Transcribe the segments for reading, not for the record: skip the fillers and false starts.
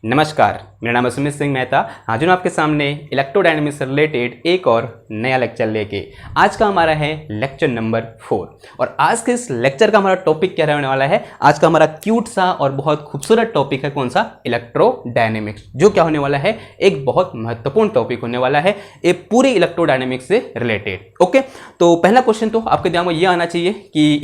नमस्कार, मेरा नाम है सुमित सिंह मेहता। आज मैं आपके सामने इलेक्ट्रोडायनेमिक्स से रिलेटेड एक और नया लेक्चर लेके आज का हमारा है लेक्चर नंबर 4। और आज के इस लेक्चर का हमारा टॉपिक क्या रहने वाला है? आज का हमारा क्यूट सा और बहुत खूबसूरत टॉपिक है कौन सा? इलेक्ट्रोडायनेमिक्स, जो क्या होने वाला है एक बहुत महत्वपूर्ण टॉपिक होने वाला है ये पूरी इलेक्ट्रोडायनेमिक्स से रिलेटेड। ओके, तो पहला क्वेश्चन तो आपके दिमाग में ये आना चाहिए कि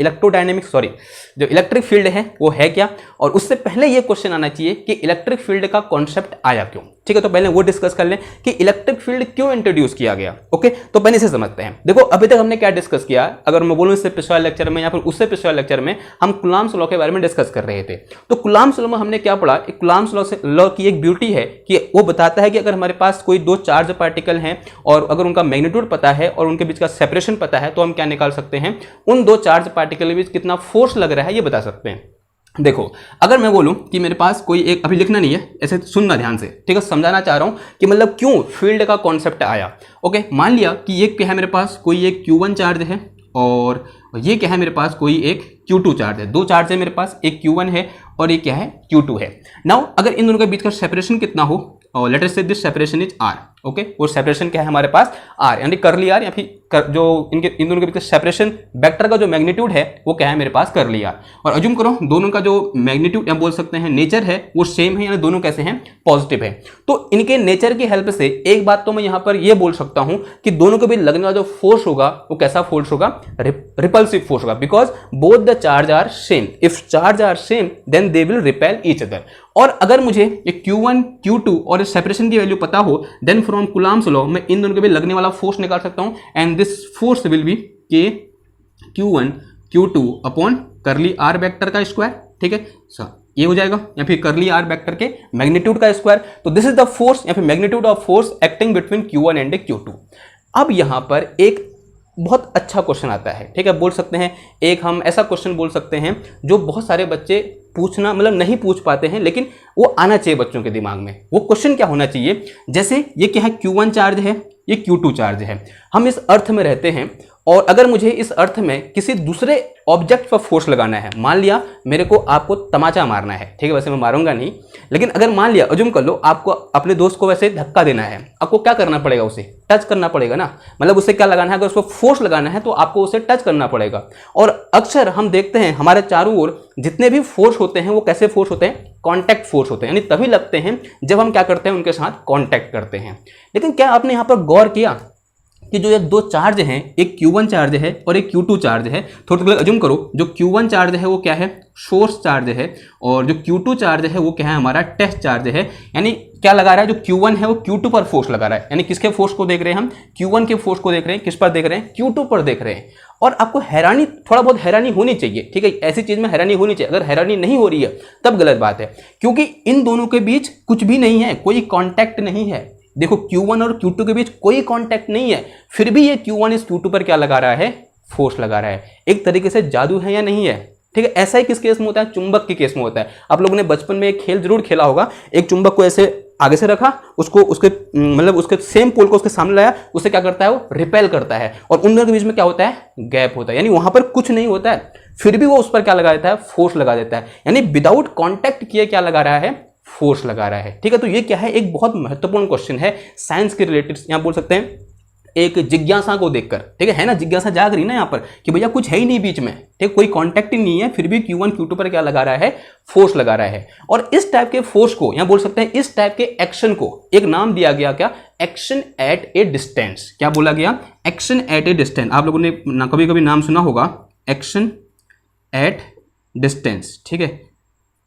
जो इलेक्ट्रिक फील्ड है वो है क्या, और उससे पहले ये क्वेश्चन आना चाहिए कि इलेक्ट्रिक फील्ड का कॉन्सेप्ट आया क्यों। ठीक है, तो पहले वो डिस्कस कर लें कि इलेक्ट्रिक फील्ड क्यों इंट्रोड्यूस किया गया। ओके, तो पहले से समझते हैं। देखो, अभी तक हमने क्या डिस्कस किया, अगर मैं बोलूं इससे पिछले लेक्चर में या फिर उससे पिछले लेक्चर में हम कूलॉम्स लॉ के बारे में डिस्कस कर रहे थे। तो कूलॉम्स लॉ में हमने क्या पढ़ा? कूलॉम्स लॉ की एक ब्यूटी है कि वो बताता है कि अगर हमारे पास कोई दो चार्ज पार्टिकल हैं और अगर उनका मैग्नीट्यूड पता है और उनके बीच का सेपरेशन पता है तो हम क्या निकाल सकते हैं, उन दो चार्ज पार्टिकल के बीच कितना फोर्स लग रहा है ये बता सकते हैं। देखो, अगर मैं बोलूं कि मेरे पास कोई एक, अभी लिखना नहीं है, ऐसे सुनना ध्यान से, ठीक है, समझाना चाह रहा हूं कि मतलब क्यों फील्ड का कॉन्सेप्ट आया। ओके, मान लिया कि ये क्या है, मेरे पास कोई एक Q1 चार्ज है और ये क्या है, मेरे पास कोई एक Q2 चार्ज है। दो चार्ज है मेरे पास, एक Q1 है और एक क्या है, Q2 है। नाउ अगर इन दोनों के बीच का सेपरेशन कितना हो, और late us say this separation is R। Okay, वो सेपरेशन क्या है हमारे पास? R, यानी करली R, या फिर जो इन दोनों के बीच का सेपरेशन वेक्टर का जो मैग्नीट्यूड है वो क्या है मेरे पास? करली R। और अज्यूम करो दोनों का जो मैग्नीट्यूड या बोल सकते हैं नेचर है वो सेम है, यानी दोनों कैसे हैं? पॉजिटिव है। तो इनके नेचर की हेल्प से एक बात तो मैं यहां पर ये बोल सकता हूं कि दोनों के बीच लगने वाला जो फोर्स होगा वो कैसा फोर्स होगा? रिपल्सिव फोर्स होगा, because both the charge are same. If charge are same then they will repel each other. और अगर मुझे ये Q1 Q2 और इस सेपरेशन की वैल्यू पता हो, देन फ्रॉम कूलॉम्स लॉ मैं इन दोनों के बीच लगने वाला फोर्स निकाल सकता हूं, and this force will B K Q1 Q2 upon करली R वेक्टर का स्क्वायर। ठीक है, ये हो जाएगा, या फिर करली R वेक्टर के मैग्नीट्यूड का स्क्वायर। तो दिस इज द फोर्स या फिर magnitude of force acting between Q1 and Q2। अब यहां पर एक बहुत अच्छा क्वेश्चन आता है, ठीक है, बोल सकते हैं एक हम ऐसा क्वेश्चन बोल सकते हैं जो बहुत सारे बच्चे पूछना मतलब नहीं पूछ पाते हैं, लेकिन वो आना चाहिए बच्चों के दिमाग में। वो क्वेश्चन क्या होना चाहिए? जैसे ये क्या है, Q1 चार्ज है, ये Q2 चार्ज है, हम इस अर्थ में रहते हैं और अगर मुझे इस अर्थ में किसी दूसरे ऑब्जेक्ट पर फोर्स लगाना है, मान लिया मेरे को आपको तमाचा मारना है, ठीक है, वैसे मैं मारूंगा नहीं, लेकिन अगर मान लिया अज्यूम कर लो आपको अपने दोस्त को वैसे धक्का देना है, आपको क्या करना पड़ेगा? उसे टच करना पड़ेगा ना, मतलब उसे क्या लगाना है, अगर उसको फोर्स लगाना है तो आपको उसे टच करना पड़ेगा। और अक्सर हम देखते हैं हमारे चारों ओर जितने भी फोर्स होते हैं वो कैसे फोर्स होते हैं? कॉन्टैक्ट फोर्स होते हैं, यानी तभी लगते हैं जब हम क्या करते हैं, उनके साथ कॉन्टैक्ट करते हैं। लेकिन क्या आपने यहां पर गौर किया कि जो ये दो चार्ज हैं, एक Q1 चार्ज है और एक Q2 चार्ज है, थोड़ा अज्यूम करो जो Q1 चार्ज है वो क्या है? सोर्स चार्ज है, और जो Q2 चार्ज है वो क्या है? हमारा टेस्ट चार्ज है। यानी क्या लगा रहा है? जो Q1 है वो Q2 पर फोर्स लगा रहा है, यानी किसके फोर्स को देख रहे हैं हम? Q1 के फोर्स को देख रहे हैं। किस पर देख रहे हैं? Q2 पर देख रहे हैं। और आपको हैरानी, थोड़ा बहुत हैरानी होनी चाहिए, ठीक है, ऐसी चीज में हैरानी होनी चाहिए। अगर हैरानी नहीं हो रही है तब गलत बात है, क्योंकि इन दोनों के बीच कुछ भी नहीं है, कोई कॉन्टैक्ट नहीं है। देखो, Q1 और Q2 के बीच कोई कांटेक्ट नहीं है, फिर भी ये Q1 इस Q2 पर क्या लगा रहा है? फोर्स लगा रहा है। एक तरीके से जादू है या नहीं है? ठीक है, ऐसा ही किस केस में होता है? चुंबक के केस में होता है। आप लोगों ने बचपन में एक खेल जरूर खेला होगा, एक चुंबक को ऐसे आगे से रखा, उसको उसके मतलब उसके सेम पोल को उसके सामने लाया, उससे क्या करता है? वो रिपेल करता है, और उन दोनों के बीच में क्या होता है? गैप होता है, यानी वहां पर कुछ नहीं होता है, फिर भी वो उस पर क्या लगा देता है? फोर्स लगा देता है। यानी विदाउट कॉन्टैक्ट किए क्या लगा रहा है? फोर्स लगा रहा है। ठीक है, तो ये क्या है? एक बहुत महत्वपूर्ण क्वेश्चन है साइंस के रिलेटेड, यहां बोल सकते हैं एक जिज्ञासा को देखकर। ठीक है ना, जिज्ञासा जाग रही ना यहाँ पर कि भैया कुछ है ही नहीं बीच में, ठीक, कोई कांटेक्ट ही नहीं है, फिर भी Q1 Q2 पर क्या लगा रहा है? फोर्स लगा रहा है। और इस टाइप के फोर्स को, यहां बोल सकते हैं इस टाइप के एक्शन को एक नाम दिया गया, क्या? Action at a distance. क्या बोला गया? Action at a distance. आप लोगों ने कभी कभी नाम सुना होगा, एक्शन एट डिस्टेंस। ठीक है,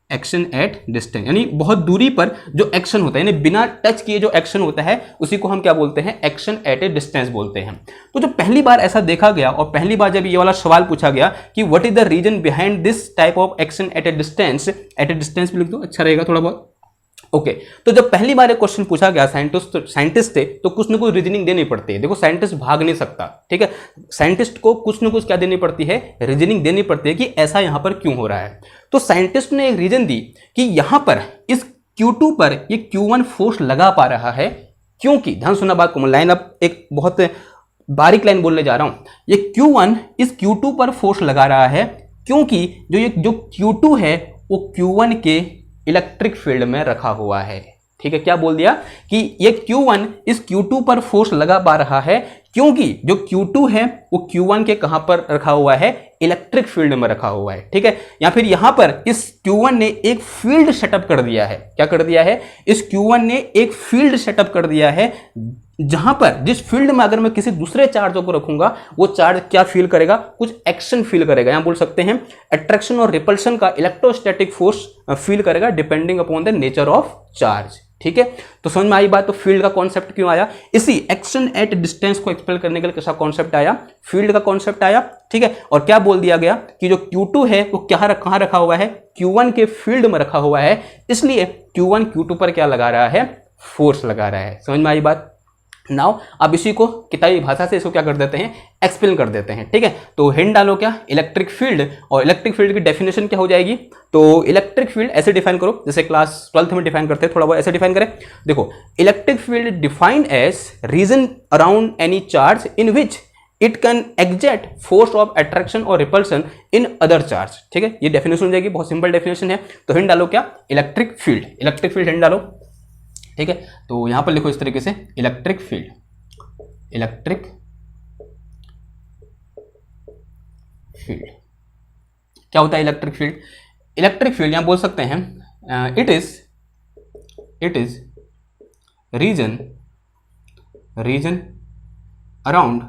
एक्शन एट डिस्टेंस, यानी बहुत दूरी पर जो एक्शन होता है, यानी बिना टच किए जो एक्शन होता है उसी को हम क्या बोलते हैं? एक्शन एट ए डिस्टेंस बोलते हैं। तो जो पहली बार ऐसा देखा गया और पहली बार जब ये वाला सवाल पूछा गया कि what is the reason behind this type of action at a distance भी लिख दो, अच्छा रहेगा थोड़ा बहुत। ओके, तो जब पहली बार एक क्वेश्चन पूछा गया, साइंटिस्ट थे तो कुछ ना कुछ रीजनिंग देनी पड़ती है। देखो, साइंटिस्ट भाग नहीं सकता, ठीक है, साइंटिस्ट को कुछ ना कुछ क्या देनी पड़ती है? रीजनिंग देनी पड़ती है कि ऐसा यहां पर क्यों हो रहा है। तो साइंटिस्ट ने एक रीजन दी कि यहां पर इस Q2 पर ये Q1 फोर्स लगा पा रहा है, क्योंकि ध्यान सुनना बात को, लाइन अब एक बहुत बारीक लाइन बोलने जा रहा हूं, ये Q1 इस Q2 पर फोर्स लगा रहा है क्योंकि जो Q2 है वो Q1 के इलेक्ट्रिक फील्ड में रखा हुआ है। ठीक है, क्या बोल दिया कि ये Q1 इस Q2 पर फोर्स लगा पा रहा है क्योंकि जो Q2 है वो Q1 के कहां पर रखा हुआ है, इलेक्ट्रिक फील्ड में रखा हुआ है। ठीक है, या फिर यहां पर इस Q1 ने एक फील्ड सेटअप कर दिया है। क्या कर दिया है, इस Q1 ने एक फील्ड सेटअप कर दिया है, जहां पर जिस फील्ड में अगर मैं किसी दूसरे चार्ज को रखूंगा वो चार्ज क्या फील करेगा, कुछ एक्शन फील करेगा। यहां बोल सकते हैं अट्रैक्शन और रिपल्शन का इलेक्ट्रोस्टैटिक फोर्स फील करेगा depending upon the nature of charge. ठीक है, तो समझ में आई बात। तो फील्ड का कॉन्सेप्ट क्यों आया, इसी एक्शन एट डिस्टेंस को एक्सप्लेन करने के लिए कैसा कॉन्सेप्ट आया, फील्ड का कॉन्सेप्ट आया। ठीक है, और क्या बोल दिया गया कि जो Q2 है वो कहां रखा हुआ है, Q1 के फील्ड में रखा हुआ है, इसलिए Q1 Q2 पर क्या लगा रहा है, फोर्स लगा रहा है। समझ में आई बात। नाउ अब इसी को किताबी भाषा से इसको क्या कर देते हैं, एक्सप्लेन कर देते हैं। ठीक है, तो हिंट डालो क्या, इलेक्ट्रिक फील्ड, और इलेक्ट्रिक फील्ड की डेफिनेशन क्या हो जाएगी। तो इलेक्ट्रिक फील्ड ऐसे डिफाइन करो जैसे क्लास 12th में डिफाइन करते हैं, थोड़ा बहुत ऐसे डिफाइन करें। देखो, electric field defined as region around any charge in which it can exert force of attraction और रिपल्सन इन अदर चार्ज। ठीक है, ये डेफिनेशन हो जाएगी, बहुत सिंपल डेफिनेशन है। तो हिंट डालो क्या, electric field, electric field hint डालो। ठीक है, तो यहां पर लिखो इस तरीके से, इलेक्ट्रिक फील्ड, इलेक्ट्रिक फील्ड क्या होता है इलेक्ट्रिक फील्ड। इलेक्ट्रिक फील्ड यहां बोल सकते हैं it is reason around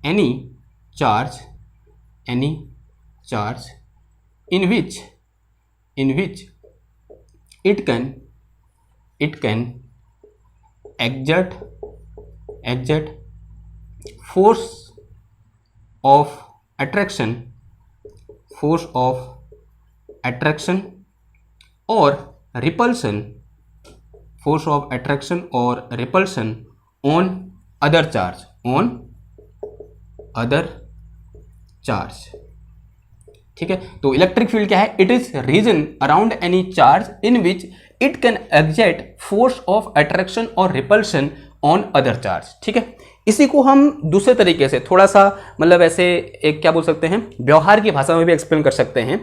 any charge in which it can exert force of attraction or repulsion on other charge। ठीक है, तो इलेक्ट्रिक फील्ड क्या है, it is reason around any charge in which it can exert force of attraction और repulsion on other charge. ठीक है, इसी को हम दूसरे तरीके से थोड़ा सा मतलब ऐसे एक क्या बोल सकते हैं, व्यवहार की भाषा में भी एक्सप्लेन कर सकते हैं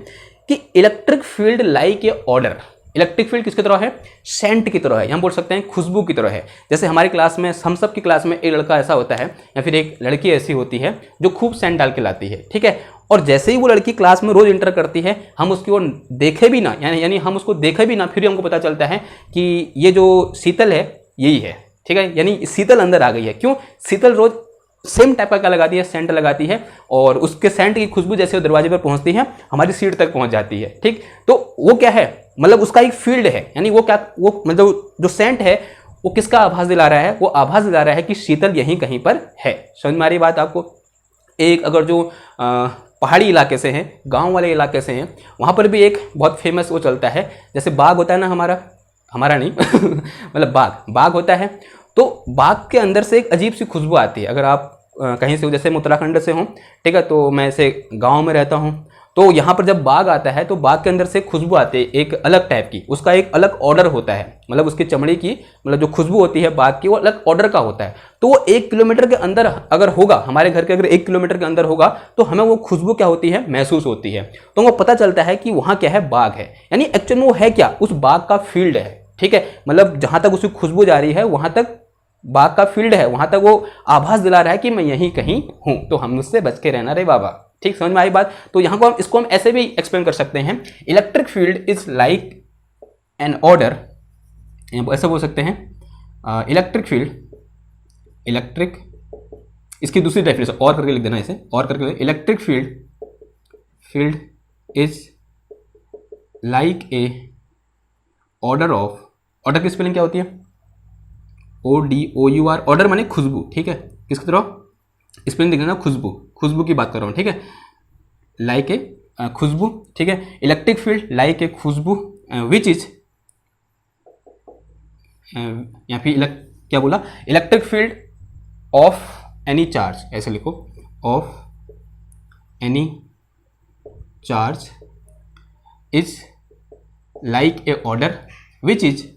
कि electric field like a order. Electric field किसकी तरह है, सेंट की तरह है, हम बोल सकते हैं खुशबू की तरह है। जैसे हमारी क्लास में, हम सब की क्लास में एक लड़का ऐसा होता है या फिर एक लड़की ऐसी होती है जो खूब सेंट डाल के लाती है। ठीक है, और जैसे ही वो लड़की क्लास में रोज इंटर करती है, हम उसकी ओर देखे भी ना, यानी हम उसको देखे भी ना, फिर हमको पता चलता है कि ये जो शीतल है यही है। ठीक है, यानी शीतल अंदर आ गई है। क्यों, शीतल रोज सेम टाइप का क्या लगाती है, सेंट लगाती है, और उसके सेंट की खुशबू जैसे वो दरवाजे पर पहुंचती है हमारी सीट तक पहुंच जाती है। ठीक, तो वो क्या है, मतलब उसका एक फील्ड है, यानी वो मतलब जो सेंट है वो किसका आभास दिला रहा है, वो आभास दिला रहा है कि शीतल यहीं कहीं पर है। समझ में आ रही बात आपको। एक अगर जो पहाड़ी इलाके से हैं, गांव वाले इलाके से हैं, वहाँ पर भी एक बहुत फेमस वो चलता है, जैसे बाग होता है ना, हमारा नहीं मतलब बाग होता है, तो बाग के अंदर से एक अजीब सी खुशबू आती है। अगर आप कहीं से, जैसे मैं उत्तराखंड से हूँ, ठीक है, तो मैं ऐसे गांव में रहता हूँ, तो यहाँ पर जब बाग आता है तो बाग के अंदर से खुशबू आती है एक अलग टाइप की, उसका एक अलग ऑर्डर होता है, मतलब उसकी चमड़ी की मतलब जो खुशबू होती है बाग की वो अलग ऑर्डर का होता है। तो वो 1 किलोमीटर के अंदर अगर होगा, हमारे घर के अगर 1 किलोमीटर के अंदर होगा, तो हमें वो खुशबू क्या होती है, महसूस होती है। तो वो पता चलता है कि वहाँ क्या है, बाग है। यानी एक्चुअल में वो है क्या, उस बाग का फील्ड है। ठीक है, मतलब जहाँ तक उसकी खुशबू जा रही है वहाँ तक बाग का फील्ड है, वहाँ तक वो आभास दिला रहा है कि मैं यहीं कहीं हूँ, तो हम उससे बच के रहना रे बाबा। ठीक, समझ में आई बात। तो यहाँ को इसको हम ऐसे भी एक्सप्लेन कर सकते हैं, electric field is like an order, ऐसे बोल सकते हैं इलेक्ट्रिक फील्ड, इसकी दूसरी डेफिनेशन और करके लिख देना, इसे और करके, electric field is like a order की स्पेलिंग क्या होती है, ODOUR, ऑर्डर माने खुशबू। ठीक है, किसकी तरह स्पेलिंग देख लेना, खुशबू की बात कर रहा हूँ। ठीक है, लाइक ए खुशबू। ठीक है, इलेक्ट्रिक फील्ड लाइक ए खुशबू विच इज, या फिर क्या बोला, electric field of any charge, ऐसे लिखो, of any charge is like a order which is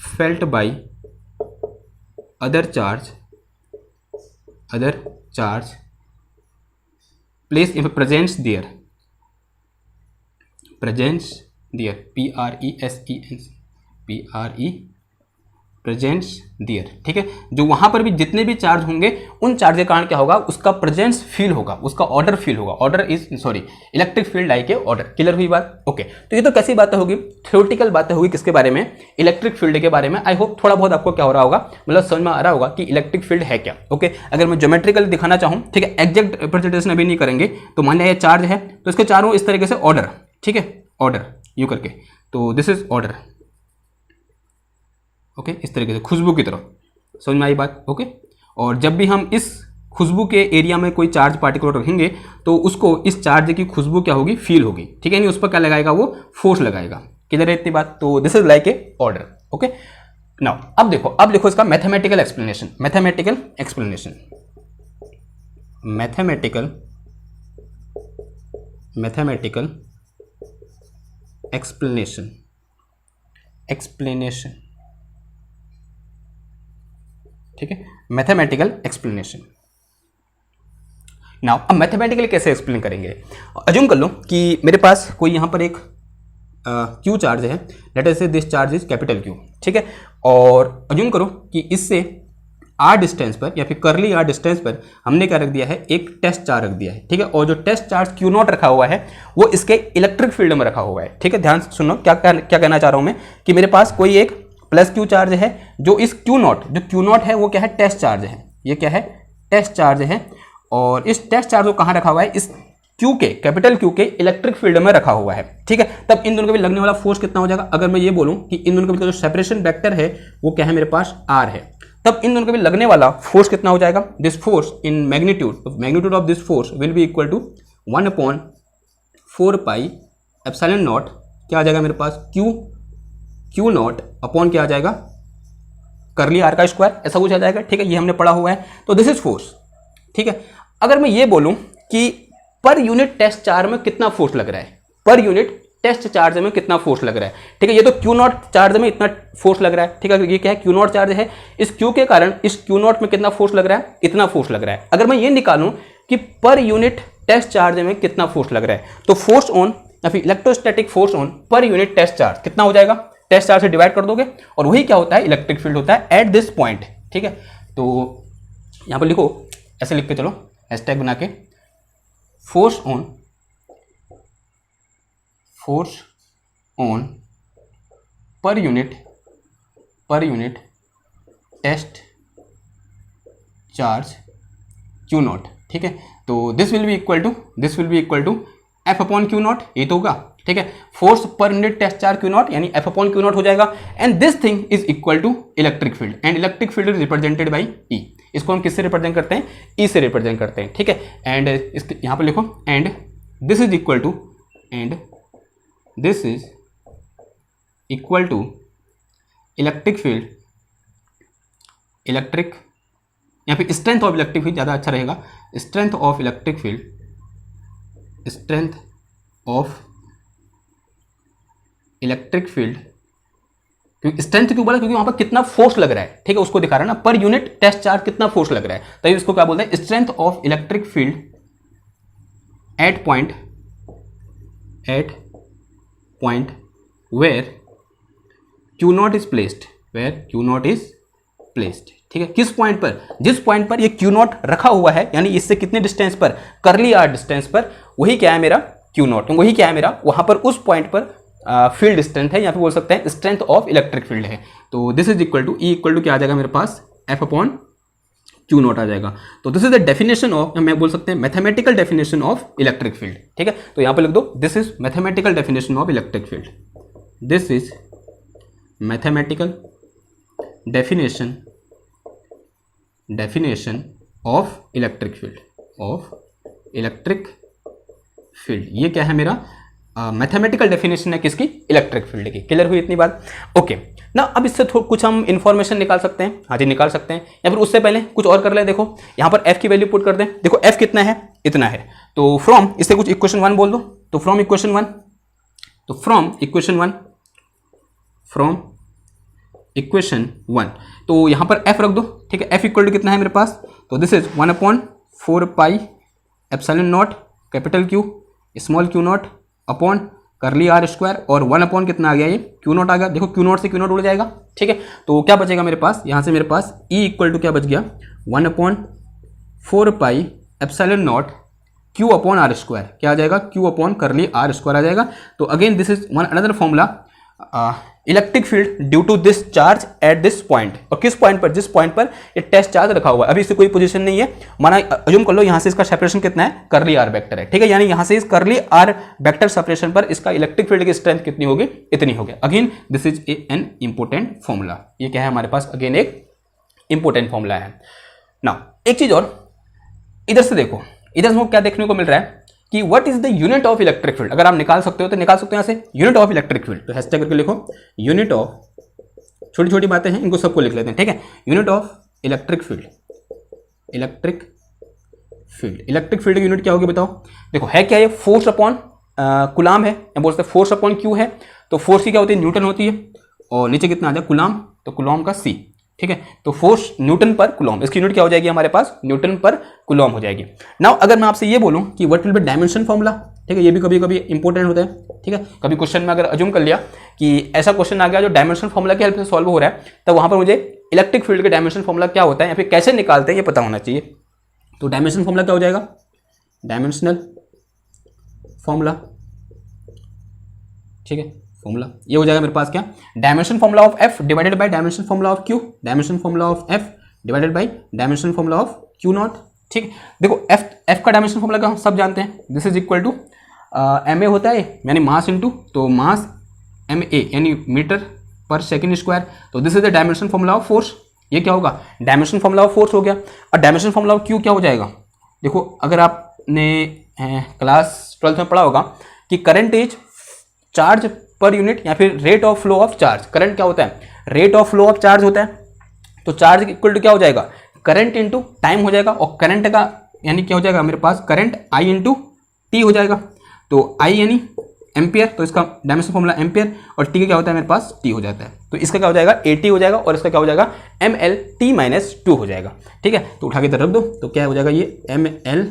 felt by other charge other charge place in presence there, presence there, presence there, ठीक है। जो वहां पर भी जितने भी चार्ज होंगे उन चार्ज के कारण क्या होगा, उसका प्रेजेंस फील होगा, उसका ऑर्डर फील होगा। Order is sorry electric field like a order. Clear हुई बात? ओके। तो ये तो कैसी बातें होगी, थ्योरेटिकल बातें होगी किसके बारे में, इलेक्ट्रिक फील्ड के बारे में। आई होप थोड़ा बहुत आपको क्या हो रहा होगा, मतलब समझ में आ रहा होगा कि इलेक्ट्रिक फील्ड है क्या। ओके। अगर मैं ज्योमेट्रिकल दिखाना चाहूँ, ठीक है, एग्जैक्ट रिप्रेजेंटेशन अभी नहीं करेंगे, तो मान लिया ये चार्ज है तो इसके चारों इस तरीके से ऑर्डर, ठीक है, ऑर्डर यूं करके, तो दिस इज ऑर्डर। ओके, इस तरीके से खुशबू की तरह, समझ में आई बात? ओके। और जब भी हम इस खुशबू के एरिया में कोई चार्ज पार्टिकल रखेंगे तो उसको इस चार्ज की खुशबू क्या होगी, फील होगी, ठीक है, नहीं उस पर क्या लगाएगा, वो फोर्स लगाएगा। किधर है इतनी बात? तो this is like a order. Okay. Now अब देखो इसका mathematical explanation, mathematical explanation, mathematical explanation, ठीक है, मैथमेटिकल एक्सप्लेनेशन। नाउ अब मैथमेटिकली कैसे एक्सप्लेन करेंगे? अज्यूम कर लो कि मेरे पास कोई यहाँ पर एक क्यू चार्ज है, late us say this charge is capital Q, ठीक है, और अज्यूम करो कि इससे आर डिस्टेंस पर या फिर करली आर डिस्टेंस पर हमने क्या रख दिया है, एक टेस्ट चार्ज रख दिया है, ठीक है, और जो टेस्ट चार्ज क्यू नॉट रखा हुआ है वो इसके इलेक्ट्रिक फील्ड में रखा हुआ है, ठीक है। ध्यान सुनो क्या कहना चाह रहा हूं मैं, कि मेरे पास कोई एक प्लस क्यू चार्ज है, जो इस क्यू नॉट है वो क्या है, टेस्ट चार्ज है, ये क्या है, टेस्ट चार्ज है, और इस टेस्ट चार्ज को कहाँ रखा हुआ है, इस क्यू के, कैपिटल क्यू के इलेक्ट्रिक फील्ड में रखा हुआ है, ठीक है। तब इन दोनों के बीच लगने वाला फोर्स कितना हो जाएगा, अगर मैं ये बोलूं कि इन दोनों के बीच का जो सेपरेशन वेक्टर है वो क्या है, मेरे पास आर है, तब इन दोनों के बीच लगने वाला फोर्स कितना हो जाएगा, this force in magnitude of this force will be equal to 1/4 pi epsilon naught, क्या आ जाएगा मेरे पास, क्यू नॉट अपॉन क्या आ जाएगा, करली आर का स्क्वायर, ऐसा कुछ आ जाएगा, ठीक है, ये हमने पढ़ा हुआ है। तो दिस इज फोर्स, ठीक है। अगर मैं ये बोलूं कि पर यूनिट टेस्ट चार्ज में कितना फोर्स लग रहा है, पर यूनिट टेस्ट चार्ज में कितना फोर्स लग रहा है, ठीक है, ये तो क्यू नॉट चार्ज में इतना फोर्स लग रहा है, ठीक है, ये क्या है, क्यू नॉट चार्ज है, इस क्यू के कारण इस क्यू नॉट में कितना फोर्स लग रहा है, इतना फोर्स लग रहा है। अगर मैं ये निकालूं कि पर यूनिट टेस्ट चार्ज में कितना फोर्स लग रहा है, तो फोर्स ऑन या फिर electrostatic force on per unit test charge कितना हो जाएगा, टेस्ट चार्ज से डिवाइड कर दोगे, और वही क्या होता है, इलेक्ट्रिक फील्ड होता है एट दिस पॉइंट, ठीक है। तो यहां पर लिखो, ऐसे लिख के चलो, हैशटैग बना के, force on per unit test charge Q naught, ठीक है। तो this will be equal to F upon Q naught, ये तो होगा, ठीक है, force per unit test charge Q naught यानी एफ अपॉन क्यू नॉट हो जाएगा, and this thing is equal to electric field, and electric field is represented by E. इसको हम किससे रिप्रेजेंट करते हैं, ई से रिप्रेजेंट करते हैं, ठीक है। एंड यहां पर लिखो, and this is equal to electric field, या फिर स्ट्रेंथ ऑफ इलेक्ट्रिक फील्ड ज़्यादा अच्छा रहेगा, स्ट्रेंथ ऑफ इलेक्ट्रिक फील्ड, क्योंकि स्ट्रेंथ क्यों बोला, क्योंकि वहां पर कितना फोर्स लग रहा है, ठीक है, उसको दिखा रहा है ना, पर यूनिट टेस्ट चार्ज कितना फोर्स लग रहा है, तभी इसको क्या बोलते हैं, strength of electric field at point where Q naught is placed, ठीक है, किस पॉइंट पर, जिस पॉइंट पर ये क्यू नॉट रखा हुआ है, यानी इससे कितने डिस्टेंस पर, करली आर डिस्टेंस पर, वही क्या है मेरा क्यू नॉट, वही क्या है मेरा, वहां पर उस पॉइंट पर फील्ड स्ट्रेंथ है, या फिर बोल सकते हैं स्ट्रेंथ ऑफ इलेक्ट्रिक फील्ड है। तो this is equal to, E equal to क्या आ जाएगा मेरे पास, एफ अपॉन क्यू नॉट आ जाएगा। तो this is the definition of, मैं बोल सकते हैं mathematical definition of electric field, ठीक है। तो यहां पर लिख दो, this is mathematical definition of electric field, this is mathematical definition of electric field, ये क्या है मेरा, मैथमेटिकल डेफिनेशन है किसकी, इलेक्ट्रिक फील्ड की। क्लियर हुई इतनी बात? ओके ना, अब इससे कुछ हम इंफॉर्मेशन निकाल सकते हैं, हाँ जी निकाल सकते हैं, या फिर उससे पहले कुछ और कर ले। देखो यहाँ पर f की वैल्यू पुट कर दें, देखो f कितना है, इतना है, तो फ्रॉम इससे कुछ इक्वेशन 1 बोल दो, तो फ्रॉम इक्वेशन 1, तो यहाँ पर f रख दो, ठीक है, f इक्वल टू कितना है मेरे पास, तो this is 1/4 pi epsilon not capital Q small Q naught upon curly R square और 1 कितना आ गया, ये क्यू नॉट आ गया। देखो क्यू नॉट से क्यू नॉट उड़ जाएगा, ठीक है। तो क्या बचेगा मेरे पास, यहाँ से मेरे पास ई इक्वल टू क्या बच गया, 1/4 pi epsilon naught Q upon R square, क्या आ जाएगा, Q upon curly R square आ जाएगा। तो again this is one another formula, electric field due to this charge at this point, और किस पॉइंट पर, जिस पॉइंट पर ये टेस्ट चार्ज रखा हुआ है, अभी इससे कोई पोजीशन नहीं है, माना अज्यूम कर लो यहाँ से इसका सेपरेशन कितना है, करली आर वेक्टर है, ठीक है। यानी यहाँ से इस करली आर वेक्टर सेपरेशन पर इसका इलेक्ट्रिक फील्ड की स्ट्रेंथ कितनी होगी, इतनी होगी। Again this is an important formula, ये क्या है हमारे पास, अगेन एक इंपोर्टेंट फॉर्मूला है। नाउ एक चीज और, इधर से देखो, इधर से क्या देखने को मिल रहा है कि what is the unit of electric field. अगर आप निकाल सकते हो तो निकाल सकते हो यहाँ से यूनिट ऑफ इलेक्ट्रिक फील्ड, तो हैशटैग करके लिखो यूनिट ऑफ, छोटी छोटी बातें हैं इनको सबको लिख लेते हैं, ठीक है। Unit of electric field, electric field, electric field की यूनिट क्या होगी बताओ। देखो है क्या, ये फोर्स अपॉन कुलाम है, या बोलते हैं फोर्स अपॉन क्यू है, तो फोर्स की क्या होती है, न्यूटन होती है, और नीचे कितना आ जाए कुलाम, तो कुलाम का सी, ठीक है। तो फोर्स न्यूटन पर कुलॉम, इसकी यूनिट क्या हो जाएगी हमारे पास, न्यूटन पर कुलॉम हो जाएगी। नाउ अगर मैं आपसे ये बोलूं कि what will be dimension formula, ठीक है, ये भी कभी कभी इंपॉर्टेंट होता है, ठीक है। कभी क्वेश्चन में अगर अज्यूम कर लिया कि ऐसा क्वेश्चन आ गया जो डायमेंशन फॉर्मूला की हेल्प से सॉल्व हो रहा है, तब वहां पर मुझे इलेक्ट्रिक फील्ड के डायमेंशन फॉर्मूला क्या होता है या फिर कैसे निकालते हैं ये पता होना चाहिए। तो डायमेंशन फॉर्मूला क्या हो जाएगा, डायमेंशनल फॉर्मूला, ठीक है, फॉर्मूला ये हो जाएगा मेरे पास क्या, dimension formula of F divided by dimension formula of Q, dimension formula of F divided by dimension formula of Q naught, ठीक। देखो एफ का डायमेंशन फॉर्मूला का हम सब जानते हैं, this is equal to M A होता है यानी मास इनटू, तो मास एम ए यानी मीटर पर सेकेंड स्क्वायर, तो this is the dimension formula of force, ये क्या होगा, डायमेंशन फॉर्मूला ऑफ फोर्स हो गया। और डायमेंशन फॉर्मूला ऑफ क्यू क्या हो जाएगा, देखो अगर आपने क्लास 12th में पढ़ा होगा कि current is charge per unit या फिर rate of flow of charge. Current क्या होता है, rate of flow of charge होता है, तो चार्ज इक्वल टू क्या हो जाएगा, करंट इंटू टाइम हो जाएगा, और करंट का यानी क्या हो जाएगा मेरे पास, करंट आई इंटू टी हो जाएगा, तो आई यानी एम्पियर, तो इसका डायमेंशन फॉर्मूला एम्पियर, और टी का क्या होता है मेरे पास, टी हो जाता है, तो इसका क्या हो जाएगा, ए टी हो जाएगा, और इसका क्या हो जाएगा, एम एल टी माइनस 2 हो जाएगा, ठीक है। तो उठा के इधर रख दो, तो क्या हो जाएगा, ये एम एल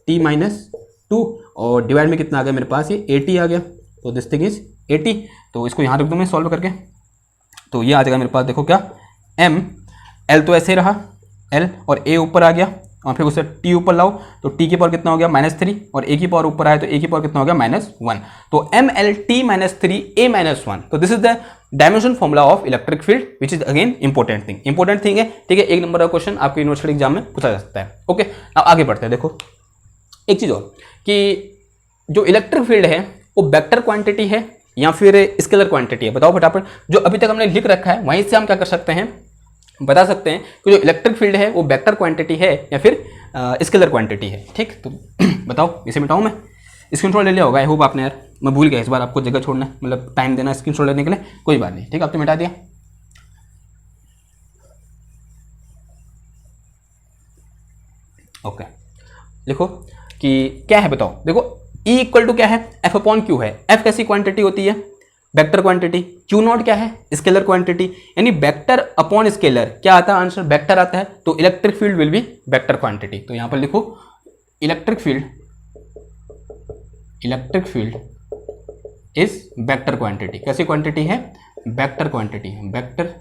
टी माइनस 2, और डिवाइड में कितना आ गया मेरे पास, ये ए टी आ गया, तो दिस थिंग इज 80, तो इसको यहाँ रख दूँ मैं सॉल्व करके, तो ये आ जाएगा मेरे पास, देखो क्या, एम एल तो ऐसे रहा एल, और ए ऊपर आ गया, और फिर उसे टी ऊपर लाओ, तो टी की पावर कितना हो गया -3, और ए की पावर ऊपर आया तो ए की पावर कितना हो गया -1, तो एम एल टी -3 ए -1, तो this is the dimension formula of electric field which is again important thing है, ठीक है। एक नंबर का क्वेश्चन आपके यूनिवर्सिटी एग्जाम में पूछा जा सकता है, ओके। अब आगे बढ़ते हैं, देखो एक चीज़ और कि जो इलेक्ट्रिक फील्ड है वो वेक्टर क्वांटिटी है या फिर स्केलर क्वांटिटी है, बताओ फटाफट। जो अभी तक हमने लिख रखा है वहीं से हम क्या कर सकते हैं, बता सकते हैं कि जो इलेक्ट्रिक फील्ड है वो वेक्टर क्वांटिटी है या फिर स्केलर क्वांटिटी है, ठीक। तो बताओ इसे मिटाऊँ मैं, स्क्रीनशॉट ले लिया होगा, आई होप आपने, यार मैं भूल गया, इस बार आपको जगह छोड़ना मतलब टाइम देना स्क्रीनशॉट लेने के लिए, कोई बात नहीं, ठीक, आपने मिटा दिया। ओके लिखो कि क्या है बताओ, देखो E इक्वल टू क्या है, F अपॉन क्यू है, F कैसी क्वांटिटी होती है, वेक्टर क्वांटिटी, क्यू नॉट क्या है, स्केलर क्वांटिटी, यानी वेक्टर अपॉन स्केलर क्या आता है आंसर, वेक्टर आता है, तो electric field will B vector quantity. तो यहां पर लिखो electric field is vector quantity, कैसी क्वांटिटी है, वेक्टर क्वांटिटी, वेक्टर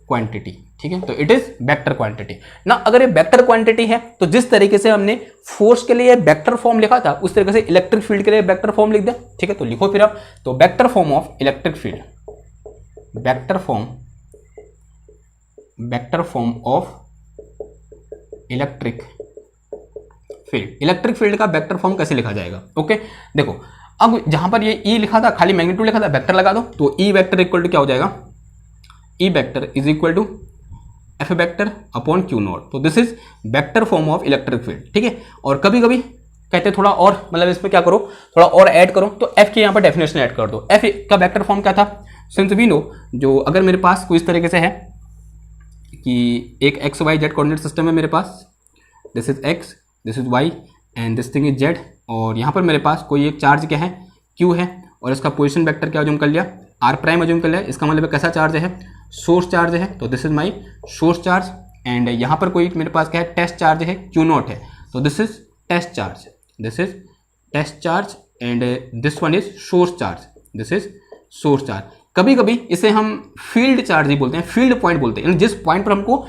क्वांटिटी, ठीक है, तो इट इज वेक्टर क्वांटिटी ना। अगर ये वेक्टर क्वांटिटी है तो जिस तरीके से हमने फोर्स के लिए वेक्टर फॉर्म लिखा था उस तरीके से इलेक्ट्रिक फील्ड के लिए वेक्टर फॉर्म लिख दे, ठीक है। तो लिखो फिर आप, तो vector form of electric field, vector form of electric field का वेक्टर फॉर्म कैसे लिखा जाएगा, ओके। देखो अब जहां पर ये ई लिखा था, खाली मैग्नीट्यूड लिखा था, वेक्टर लगा दो, तो ई वेक्टर इक्वल टू क्या हो जाएगा, E vector is equal to F vector upon Q naught, तो this is vector form of electric field, ठीक है। और कभी कभी कहते हैं थोड़ा और, मतलब इसमें क्या करो, थोड़ा और ऐड करो, तो एफ की यहाँ पर डेफिनेशन ऐड कर दो। एफ का वेक्टर फॉर्म क्या था, सिंस वी नो, जो अगर मेरे पास कोई इस तरीके से है कि एक X Y Z coordinate system है मेरे पास, this is X, this is Y and this thing is Z, और यहाँ पर मेरे पास कोई एक चार्ज क्या है, क्यू है, और इसका पोजिशन वेक्टर क्या अज्यूम कर लिया, आर प्राइम अज्यूम कर लिया, इसका मतलब कैसा चार्ज है, सोर्स चार्ज है, तो this is my source charge, and यहाँ पर कोई मेरे पास क्या है, टेस्ट चार्ज है, क्यू नॉट है, तो this is test charge, this is test charge and this one is source charge, this is source charge. कभी कभी इसे हम फील्ड चार्ज ही बोलते हैं, फील्ड पॉइंट बोलते हैं, यानी जिस पॉइंट पर हमको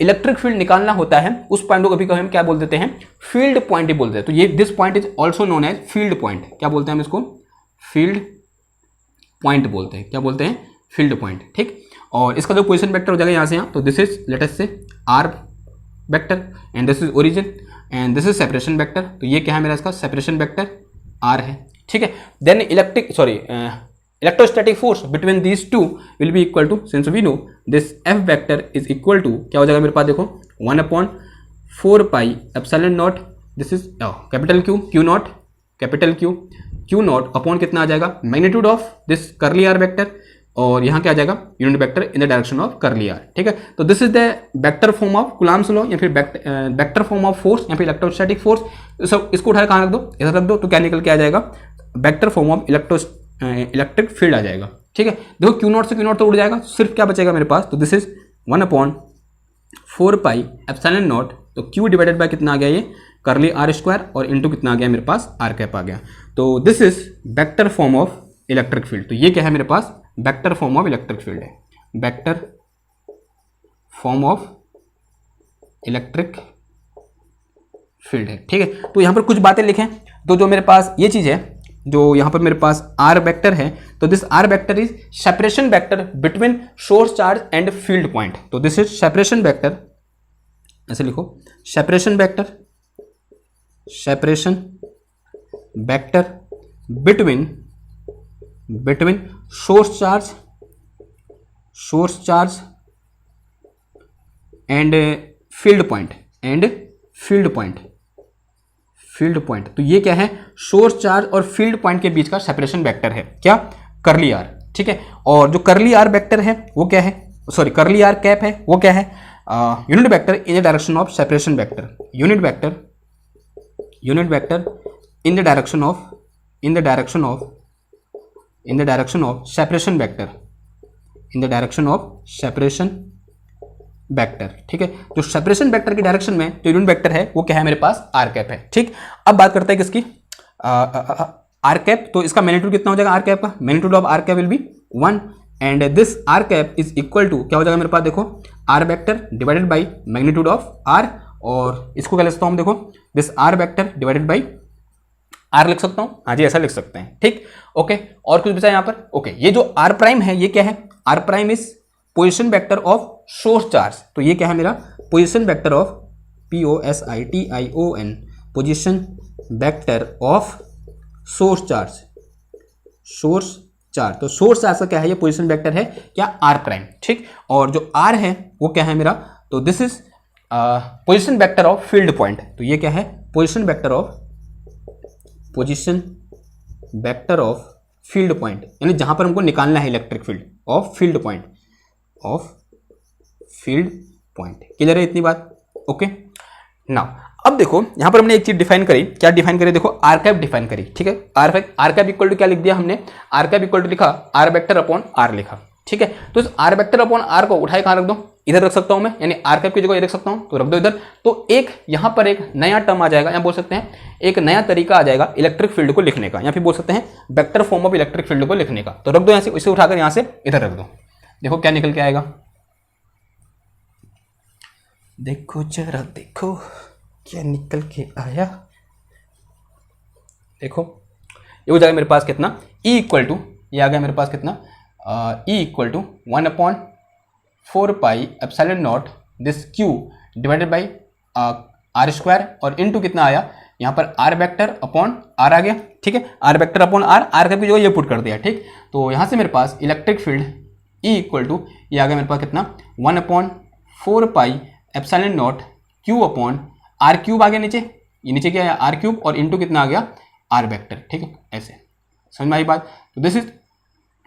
इलेक्ट्रिक फील्ड निकालना होता है उस पॉइंट को कभी कभी हम क्या बोल देते हैं, फील्ड पॉइंट ही बोलते हैं। तो ये this point is also known as field point. क्या बोलते हैं हम इसको, फील्ड पॉइंट बोलते हैं। क्या बोलते हैं, फील्ड पॉइंट। ठीक, और इसका जो पोजीशन वेक्टर हो जाएगा यहाँ से यहाँ, तो this is let us say R vector and this is origin and this is separation vector. तो ये क्या है मेरा, इसका सेपरेशन वेक्टर आर है। ठीक है, then electrostatic force between these two will be equal to, since we know this F vector is equal to, क्या हो जाएगा मेरे पास, देखो 1/4 pi epsilon naught, this is capital Q, Q naught, capital Q, Q naught upon कितना आ जाएगा, magnitude of this curly R vector, और यहाँ क्या आ जाएगा, unit vector in the direction of curly R. ठीक है, तो this is the vector form of Coulomb's law, या फिर वेक्टर फॉर्म ऑफ फोर्स, या फिर इलेक्ट्रोस्टैटिक फोर्स। सब इसको उठाकर कहाँ रख दो, इधर रख दो, तो क्या निकल के आ जाएगा, vector form of electric field आ जाएगा। ठीक है, देखो क्यू नॉट से क्यू नॉट तो उड़ जाएगा, सिर्फ क्या बचेगा मेरे पास, तो this is 1/4 pi epsilon naught, तो क्यू डिवाइडेड बाय कितना आ गया, ये करली आर स्क्वायर, और इंटू कितना आ गया मेरे पास, आर कैप आ गया। तो this is vector form of electric field. तो ये क्या है मेरे पास, vector form of electric field है, vector form of electric field है। ठीक है, तो यहाँ पर कुछ बातें लिखें, तो जो मेरे पास ये चीज़ है, जो यहाँ पर मेरे पास आर वेक्टर है, तो this R vector is separation vector between source charge and field point. तो दिस इज सेपरेशन वेक्टर, ऐसे लिखो, separation vector, separation vector between source charge and field point, तो ये क्या है, सोर्स चार्ज और फील्ड पॉइंट के बीच का सेपरेशन वेक्टर है, क्या, करली आर। ठीक है, और जो करली आर वेक्टर है वो क्या है, सॉरी करली आर कैप है वो क्या है, unit vector in the direction of separation vector, unit vector in the direction of separation vector, ठीक है, जो सेपरेशन वेक्टर की डायरेक्शन में जो यूनिट वेक्टर है वो क्या है मेरे पास, आर कैप है। ठीक, अब बात करते हैं किसकी, आर कैप। तो इसका मैग्नीट्यूड कितना हो जाएगा, आर कैप का magnitude of R cap will be 1 and this R cap is equal to, क्या हो जाएगा मेरे पास, देखो R vector divided by magnitude of R, और इसको क्या लिख सकता हूँ, देखो this R vector divided by R लिख सकता हूँ, हाँ जी ऐसा लिख सकते हैं। ठीक, ओके, और कुछ बचा यहाँ पर, ओके, ये जो आर प्राइम है ये क्या है, R prime is position vector of source charge. तो ये क्या है मेरा, position vector of POSITION, position vector of source charge, तो सोर्स चार्ज का क्या है, ये पोजिशन वेक्टर है क्या, आर प्राइम। ठीक, और जो आर है वो क्या है मेरा, तो this is position vector of field point. तो ये क्या है, position vector of field point, यानी जहां पर हमको निकालना है electric field of field point. Clear है इतनी बात, ओके। नाउ अब देखो यहां पर हमने एक चीज डिफाइन करी, क्या डिफाइन करी, देखो आर कैप डिफाइन करी। ठीक है, आर कैप इक्वल टू क्या लिख दिया हमने, आर कैप इक्वल टू लिखा आर वेक्टर अपॉन आर लिखा। ठीक है, तो इस आर वेक्टर अपॉन आर को उठाए कहां रख दो, इधर रख सकता हूं मैं, यानी आर कैप की जगह ये रख सकता हूं, तो रख दो इधर। तो एक यहां पर एक नया टर्म आ जाएगा, या बोल सकते हैं एक नया तरीका आ जाएगा इलेक्ट्रिक फील्ड को लिखने का, या फिर बोल सकते हैं vector form of electric field को लिखने का। तो रख दो, यहां से इसे उठाकर यहां से इधर रख दो, देखो क्या निकल के आएगा, देखो जरा देखो क्या निकल के आया। देखो ये हो जाएगा मेरे पास कितना, E इक्वल टू, ये आ गया मेरे पास कितना, E equal to 1/4 pi epsilon naught this Q divided by R square, और इनटू कितना आया यहाँ पर आर वेक्टर अपॉन आर आ गया। ठीक है, R vector upon R cap की जगह ये पुट कर दिया। ठीक, तो यहाँ से मेरे पास electric field E equal to, ये आ गया मेरे पास कितना, 1/4 pi epsilon naught Q upon R cube आ गया नीचे, ये नीचे क्या है आर क्यूब, और इंटू कितना आ गया आर वेक्टर। ठीक है, ऐसे समझ में आई बात। तो this is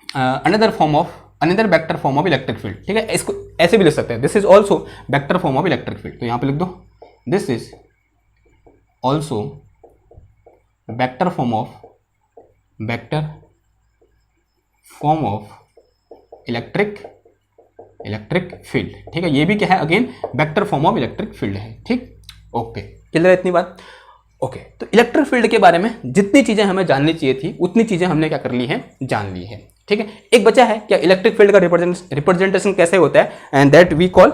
another vector form of electric field. ठीक है, इसको ऐसे भी लिख सकते हैं, this is also vector form of electric field. तो यहाँ पे लिख दो this is also vector form of electric electric field, ठीक है। ये भी क्या है, again vector form of electric field है, ठीक। ओके, क्लियर है इतनी बात। ओके, तो इलेक्ट्रिक फील्ड के बारे में जितनी चीजें हमें जाननी चाहिए थी उतनी चीजें हमने क्या कर ली हैं, जान ली है, ठीक है। एक बचा है क्या, इलेक्ट्रिक फील्ड का रिप्रेजेंटेशन कैसे होता है, and that we call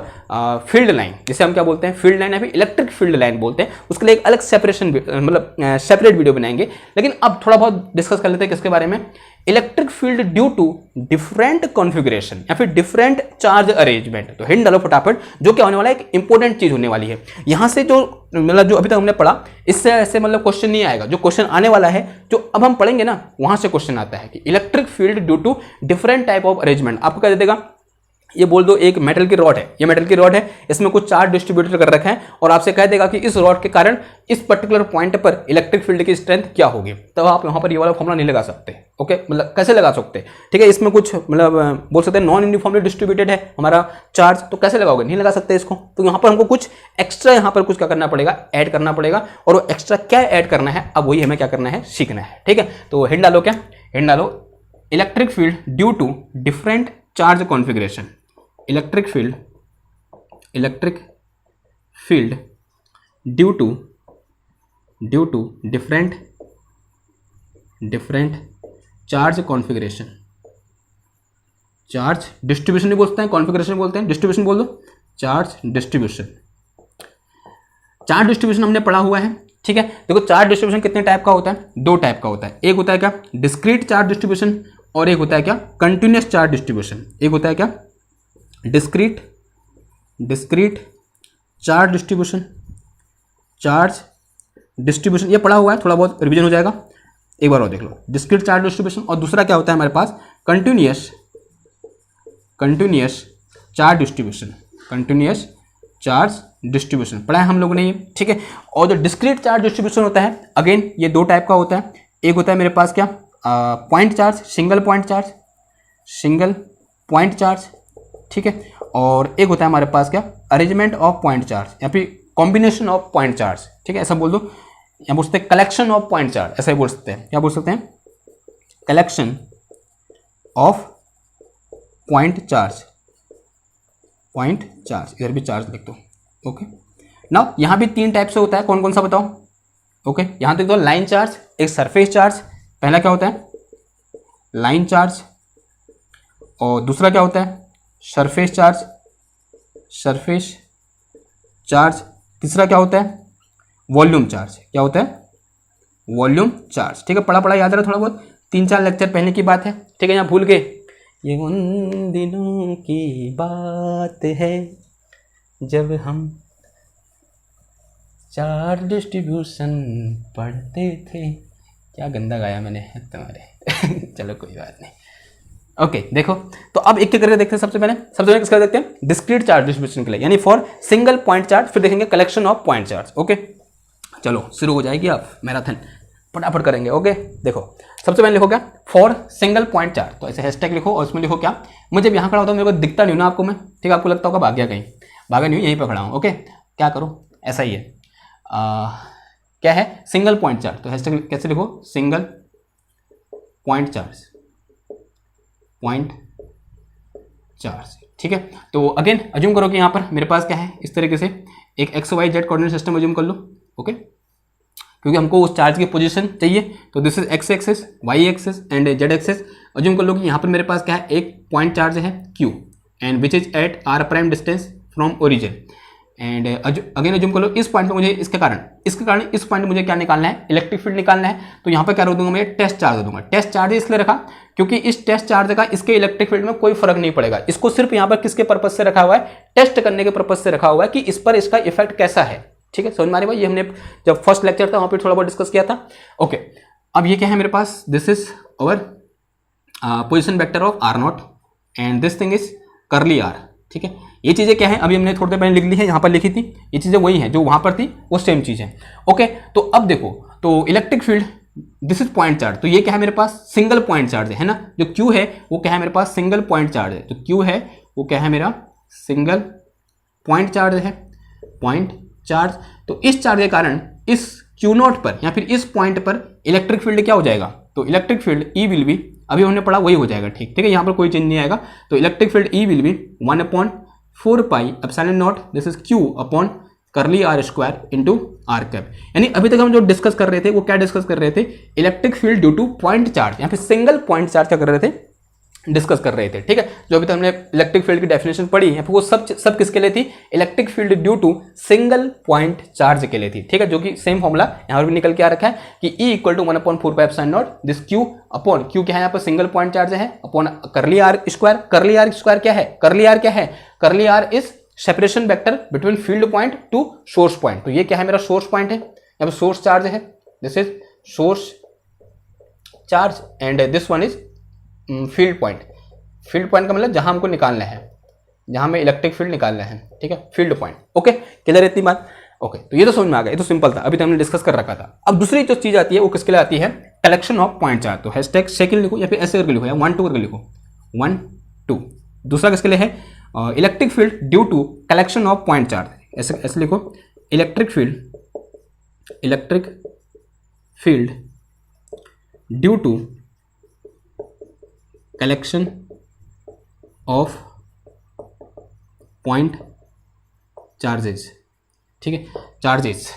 field line, जिसे हम क्या बोलते हैं, फील्ड लाइन या फिर इलेक्ट्रिक फील्ड लाइन बोलते हैं। उसके लिए एक अलग सेपरेशन, मतलब सेपरेट वीडियो बनाएंगे। लेकिन अब थोड़ा बहुत डिस्कस कर लेते हैं किसके बारे में, electric field due to different configuration या फिर डिफरेंट चार्ज अरेंजमेंट। तो हिंट डालो फटाफट, जो क्या होने वाला है, एक इंपॉर्टेंट चीज होने वाली है। यहां से जो मतलब जो अभी तक हमने पढ़ा, इससे ऐसे मतलब क्वेश्चन नहीं आएगा। जो क्वेश्चन आने वाला है, जो अब हम पढ़ेंगे ना, वहां से क्वेश्चन आता है कि electric field due to different type of arrangement. आपको क्या दे देगा, ये बोल दो एक मेटल की रॉड है, ये मेटल की रॉड है, इसमें कुछ चार्ज डिस्ट्रीब्यूटर कर रखा है, और आपसे कह देगा कि इस रॉड के कारण इस पर्टिकुलर पॉइंट पर इलेक्ट्रिक फील्ड की स्ट्रेंथ क्या होगी। तो आप यहाँ पर ये वाला फॉर्मूला नहीं लगा सकते, ओके, मतलब कैसे लगा सकते, ठीक है। इसमें कुछ मतलब बोल सकते हैं नॉन यूनिफॉर्मली डिस्ट्रीब्यूटेड है हमारा चार्ज, तो कैसे लगाओगे, नहीं लगा सकते इसको। तो यहाँ पर हमको कुछ एक्स्ट्रा यहाँ पर कुछ क्या करना पड़ेगा, ऐड करना पड़ेगा, और वो एक्स्ट्रा क्या ऐड करना है, अब वही हमें क्या करना है, सीखना है, ठीक है। तो हिंट डालो, क्या हिंट डालो, electric field due to different charge configuration, electric field due to different charge configuration. Charge distribution नहीं बोलते हैं, कॉन्फ़िगरेशन बोलते हैं, डिस्ट्रीब्यूशन बोल दो, चार्ज डिस्ट्रीब्यूशन। चार्ज डिस्ट्रीब्यूशन हमने पढ़ा हुआ है, ठीक है। देखो चार्ज डिस्ट्रीब्यूशन कितने टाइप का होता है, दो टाइप का होता है। एक होता है क्या, डिस्क्रीट चार्ज डिस्ट्रीब्यूशन, और एक होता है क्या, कंटिन्यूअस चार्ज डिस्ट्रीब्यूशन। एक होता है क्या, डिस्क्रीट चार्ज डिस्ट्रीब्यूशन, ये पढ़ा हुआ है, थोड़ा बहुत रिवीजन हो जाएगा, एक बार और देख लो। डिस्क्रीट चार्ज डिस्ट्रीब्यूशन, और दूसरा क्या होता है हमारे पास, कंटिन्यूअस चार्ज डिस्ट्रीब्यूशन पढ़ा है हम लोगों ने ये, ठीक है। और जो डिस्क्रीट चार्ज डिस्ट्रीब्यूशन होता है, अगेन ये दो टाइप का होता है। एक होता है मेरे पास क्या, point charge, single point charge, ठीक है। और एक होता है हमारे पास क्या, अरेंजमेंट ऑफ पॉइंट चार्ज या फिर कॉम्बिनेशन ऑफ पॉइंट चार्ज, ठीक है, ऐसा बोल दो। या बोल सकते हैं कलेक्शन ऑफ पॉइंट चार्ज, ऐसा ही बोल सकते हैं, क्या बोल सकते हैं, कलेक्शन ऑफ पॉइंट चार्ज, इधर भी चार्ज लिख दो, ओके। नाउ यहाँ भी तीन टाइप से होता है, कौन कौन सा बताओ, ओके। यहाँ देख दो, लाइन चार्ज, एक सरफेस चार्ज। पहला क्या होता है, लाइन चार्ज, और दूसरा क्या होता है, सरफेस चार्ज। तीसरा क्या होता है, वॉल्यूम चार्ज। क्या होता है, वॉल्यूम चार्ज, ठीक है। पढ़ा याद रहा थोड़ा बहुत, 3-4 लेक्चर पहले की बात है, ठीक है। यहाँ भूल गए, ये उन दिनों की बात है जब हम चार्ज डिस्ट्रीब्यूशन पढ़ते थे। क्या गंदा गाया मैंने तुम्हारे चलो कोई बात नहीं, ओके। देखो तो अब एक करके देखते हैं। सबसे पहले किसका देखते हैं, डिस्क्रीट चार्ज डिस्ट्रीब्यूशन के लिए, यानी फॉर सिंगल पॉइंट चार्ज, फिर देखेंगे collection of point charge, okay. चलो शुरू हो जाएगी, अब मैराथन फटाफट करेंगे, ओके। देखो सबसे पहले लिखो क्या, फॉर सिंगल पॉइंट चार्ज, तो ऐसे हैशटैग लिखो, और उसमें लिखो क्या, मुझे यहाँ खड़ा होता हूँ, मेरे को दिखता नहीं ना आपको मैं, ठीक है। आपको लगता होगा भाग गया कहीं, भागा नहीं, यहीं पर खड़ा हूँ, ओके। क्या करो, ऐसा ही है, क्या है, सिंगल पॉइंट चार्ज। तो हैशटैग कैसे लिखो, सिंगल पॉइंट चार्ज, ठीक है। तो अगेन अज्यूम करो कि यहाँ पर मेरे पास क्या है, इस तरीके से एक XYZ कोऑर्डिनेट सिस्टम अज्यूम कर लो, ओके। क्योंकि हमको उस चार्ज की पोजीशन चाहिए, तो this is X axis, Y axis and Z axis. Assume कर लो कि यहाँ पर मेरे पास क्या है, एक पॉइंट चार्ज है Q, and which is at r' distance from origin. And again assume कर लो इस पॉइंट पे मुझे इसके कारण इस पॉइंट में मुझे क्या निकालना है, इलेक्ट्रिक फील्ड निकालना है। तो यहाँ पे क्या दूंगा मैं, टेस्ट चार्ज दूंगा। टेस्ट चार्ज इसलिए रखा क्योंकि इस टेस्ट चार्ज का इसके इलेक्ट्रिक फील्ड में कोई फर्क नहीं पड़ेगा। इसको सिर्फ यहाँ पर किसके पर्पज से रखा हुआ है, टेस्ट करने के पर्पज से रखा हुआ है कि इस पर इसका इफेक्ट कैसा है, ठीक है। समझ में आ रही भाई, ये हमने जब फर्स्ट लेक्चर था वहाँ पर थोड़ा बहुत डिस्कस किया था, ओके। अब ये क्या है मेरे पास, this is our position vector of r0 and this thing is curly r, ठीक है। ये चीज़ें क्या है, अभी हमने थोड़ी देर पहले लिख ली है, यहाँ पर लिखी थी, ये चीज़ें वही हैं जो वहाँ पर थी, वो सेम चीज़ है, ओके। तो अब देखो, तो electric field, this is point charge, तो ये क्या है मेरे पास, सिंगल पॉइंट चार्ज है ना। जो Q है वो क्या है मेरे पास, सिंगल पॉइंट चार्ज है। तो Q है वो क्या है मेरा, सिंगल पॉइंट चार्ज है, पॉइंट चार्ज। तो इस चार्ज के कारण इस Q0 पर या फिर इस पॉइंट पर इलेक्ट्रिक फील्ड क्या हो जाएगा, तो electric field E will B अभी हमने पढ़ा वही हो जाएगा, ठीक है, यहाँ पर कोई चेंज नहीं आएगा। तो electric field E will be 1/4 pi epsilon naught this is Q upon curly R square into R cap. यानी अभी तक हम जो डिस्कस कर रहे थे वो क्या डिस्कस कर रहे थे, electric field due two point charge, यहाँ पे सिंगल पॉइंट चार्ज क्या कर रहे थे, डिस्कस कर रहे थे, ठीक है। जो अभी तक हमने इलेक्ट्रिक फील्ड की डेफिनेशन पढ़ी यहाँ पे वो सब किसके लिए थी, electric field due to single point charge के लिए थी, ठीक है, जो कि सेम फॉर्मूला यहाँ पर भी निकल के आ रखा है कि E equal to 1/4 pi epsilon naught this Q upon Q क्या है यहाँ पर सिंगल पॉइंट चार्ज है upon curly R square. Curly R square क्या है, करली आर क्या है, curly R is separation vector between field point to source point. तो ये क्या है, मेरा सोर्स पॉइंट है, यहाँ पर सोर्स चार्ज है, this is source charge and this one is field point. Field point का मतलब जहां हमको निकालना है, जहां हमें इलेक्ट्रिक फील्ड निकालना है, ठीक है, फील्ड पॉइंट। ओके, क्लियर इतनी बात। ओके, तो ये तो समझ में आ गया, ये तो सिंपल था, अभी तो हमने डिस्कस कर रखा था। अब दूसरी जो चीज आती है वो किसके लिए आती है, कलेक्शन ऑफ पॉइंट चार्ज। तो हैशटैग सेकंड लिखो या फिर ऐसे करके लिखो या 1 2 करके लिखो, 1 2। दूसरा किसके लिए है, electric field due to collection of point charge, ऐसे ऐसे लिखो, electric field due to collection of point charges, ठीक है, चार्जेस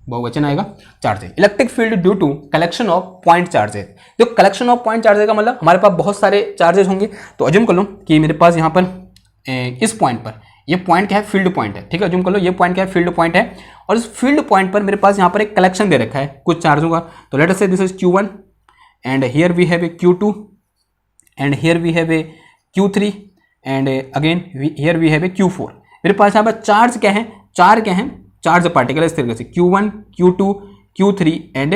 बहुवचन आएगा, charges. Electric field due to collection of point charges. जो कलेक्शन ऑफ पॉइंट चार्जेस का मतलब हमारे पास बहुत सारे चार्जेस होंगे। तो अज्यूम कर लो कि मेरे पास यहाँ पर इस पॉइंट पर ये पॉइंट क्या है, फील्ड पॉइंट है, ठीक है, अज्यूम कर लो ये पॉइंट क्या है, फील्ड पॉइंट है, और इस फील्ड पॉइंट पर मेरे पास यहाँ पर एक कलेक्शन दे रखा है कुछ चार्जों का। तो let us say this is Q1 and here we have a Q2 and here we have a Q3 and again here we have a Q4। मेरे पास यहाँ पर चार्ज क्या है, चार्ज पार्टिकल इस तरीके से Q1 Q2 Q3 and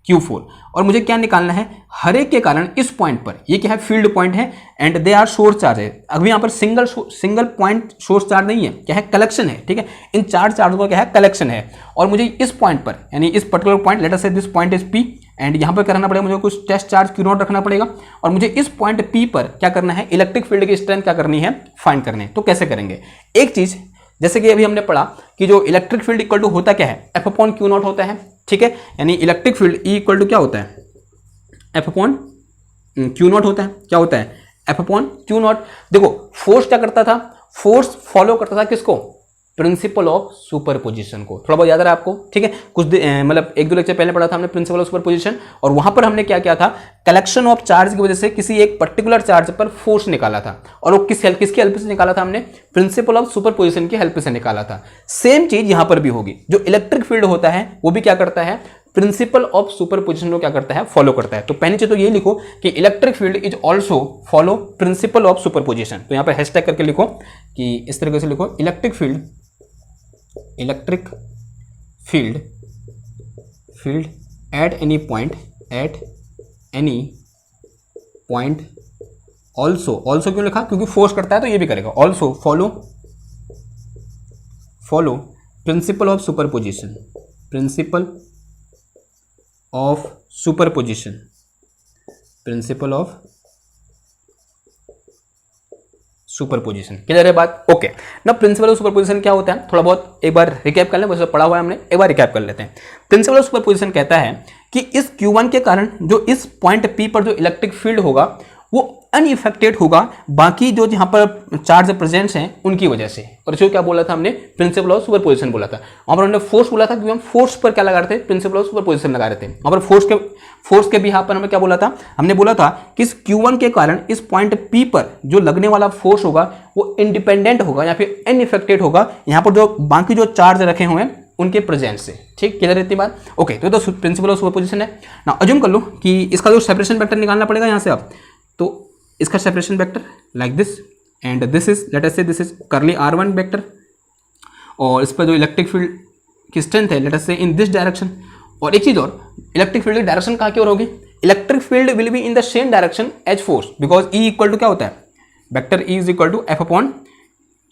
Q4। और मुझे क्या निकालना है, हर एक के कारण इस पॉइंट पर ये क्या है, फील्ड पॉइंट है and they are source charge है। अभी यहाँ पर सिंगल पॉइंट सोर्स चार्ज नहीं है, क्या है, कलेक्शन है, ठीक है, इन चार चार्जों का क्या है, कलेक्शन है। और मुझे इस पॉइंट पर यानी इस particular point, late us say this point is P and यहाँ पर करना पड़ेगा मुझे कुछ टेस्ट चार्ज Q0 रखना पड़ेगा, और मुझे इस पॉइंट P पर क्या करना है, इलेक्ट्रिक फील्ड की स्ट्रेंथ क्या करनी है, फाइंड करनी है। तो कैसे करेंगे, एक चीज जैसे कि अभी हमने पढ़ा कि जो इलेक्ट्रिक फील्ड इक्वल टू होता क्या है, F अपॉन Q0 होता है, ठीक है, यानी electric field E equal to क्या होता है, F अपॉन Q0 होता है, क्या होता है, F अपॉन Q0। देखो फोर्स क्या करता था, फोर्स फॉलो करता था किसको, प्रिंसिपल ऑफ सुपरपोजिशन को। थोड़ा बहुत याद रहा आपको, ठीक है, कुछ मतलब 1 2 लेक्चर पहले पढ़ा था हमने प्रिंसिपल ऑफ सुपरपोजिशन, और वहां पर हमने क्या किया था, कलेक्शन ऑफ चार्ज की वजह से किसी एक पर्टिकुलर चार्ज पर फोर्स निकाला था, और वो किसकी हेल्प से निकाला था हमने, प्रिंसिपल ऑफ सुपरपोजिशन की हेल्प से निकाला था। सेम चीज यहां पर भी होगी, जो इलेक्ट्रिक फील्ड होता है वो भी क्या करता है, प्रिंसिपल ऑफ सुपरपोजिशन को क्या करता है, फॉलो करता है। तो पहली चीज तो ये लिखो कि electric field is also follow principle of superposition. तो यहां पर हैशटैग करके लिखो कि इस तरीके से लिखो, electric field at any point also क्यों लिखा, क्योंकि फोर्स करता है तो ये भी करेगा, also follow principle of superposition. Clear है बात, ओके ना। प्रिंसिपल ऑफ सुपरपोजिशन क्या होता है, थोड़ा बहुत एक बार रिकैप कर लें, वैसे पढ़ा हुआ है हमने, एक बार रिकैप कर लेते हैं। प्रिंसिपल ऑफ सुपरपोजिशन कहता है कि इस Q1 के कारण जो इस पॉइंट P पर जो इलेक्ट्रिक फील्ड होगा वो अनइफेक्टेड होगा बाकी जो यहाँ पर चार्ज प्रेजेंट्स हैं उनकी वजह से। और इसको क्या बोला था हमने, प्रिंसिपल ऑफ सुपरपोजिशन बोला था। वहां पर हमने फोर्स बोला था क्योंकि हम फोर्स पर क्या लगा रहे थे, प्रिंसिपल ऑफ सुपरपोजिशन लगा रहे थे। वहां पर फोर्स के भी यहाँ पर हमें क्या बोला था, हमने बोला था कि इस Q1 के कारण इस पॉइंट P पर जो लगने वाला फोर्स होगा वो इंडिपेंडेंट होगा या फिर अनइफेक्टेड होगा यहाँ पर जो बाकी जो चार्ज रखे हुए हैं उनके प्रेजेंस से। ठीक, क्लियर रहती बात, ओके। तो प्रिंसिपल ऑफ सुपरपोजिशन है ना। अज्यूम कर लो कि इसका जो सेपरेशन वेक्टर निकालना पड़ेगा यहाँ से अब, तो इसका separation vector like this and this is, let us say this is करली R1 वेक्टर, और इस पर जो इलेक्ट्रिक फील्ड की स्ट्रेंथ है लेट अस से इन दिस डायरेक्शन। और एक चीज और, इलेक्ट्रिक फील्ड की डायरेक्शन कहाँ की ओर होगी, electric field will be in the same direction as force, because E equal to क्या होता है, vector E is equal to F upon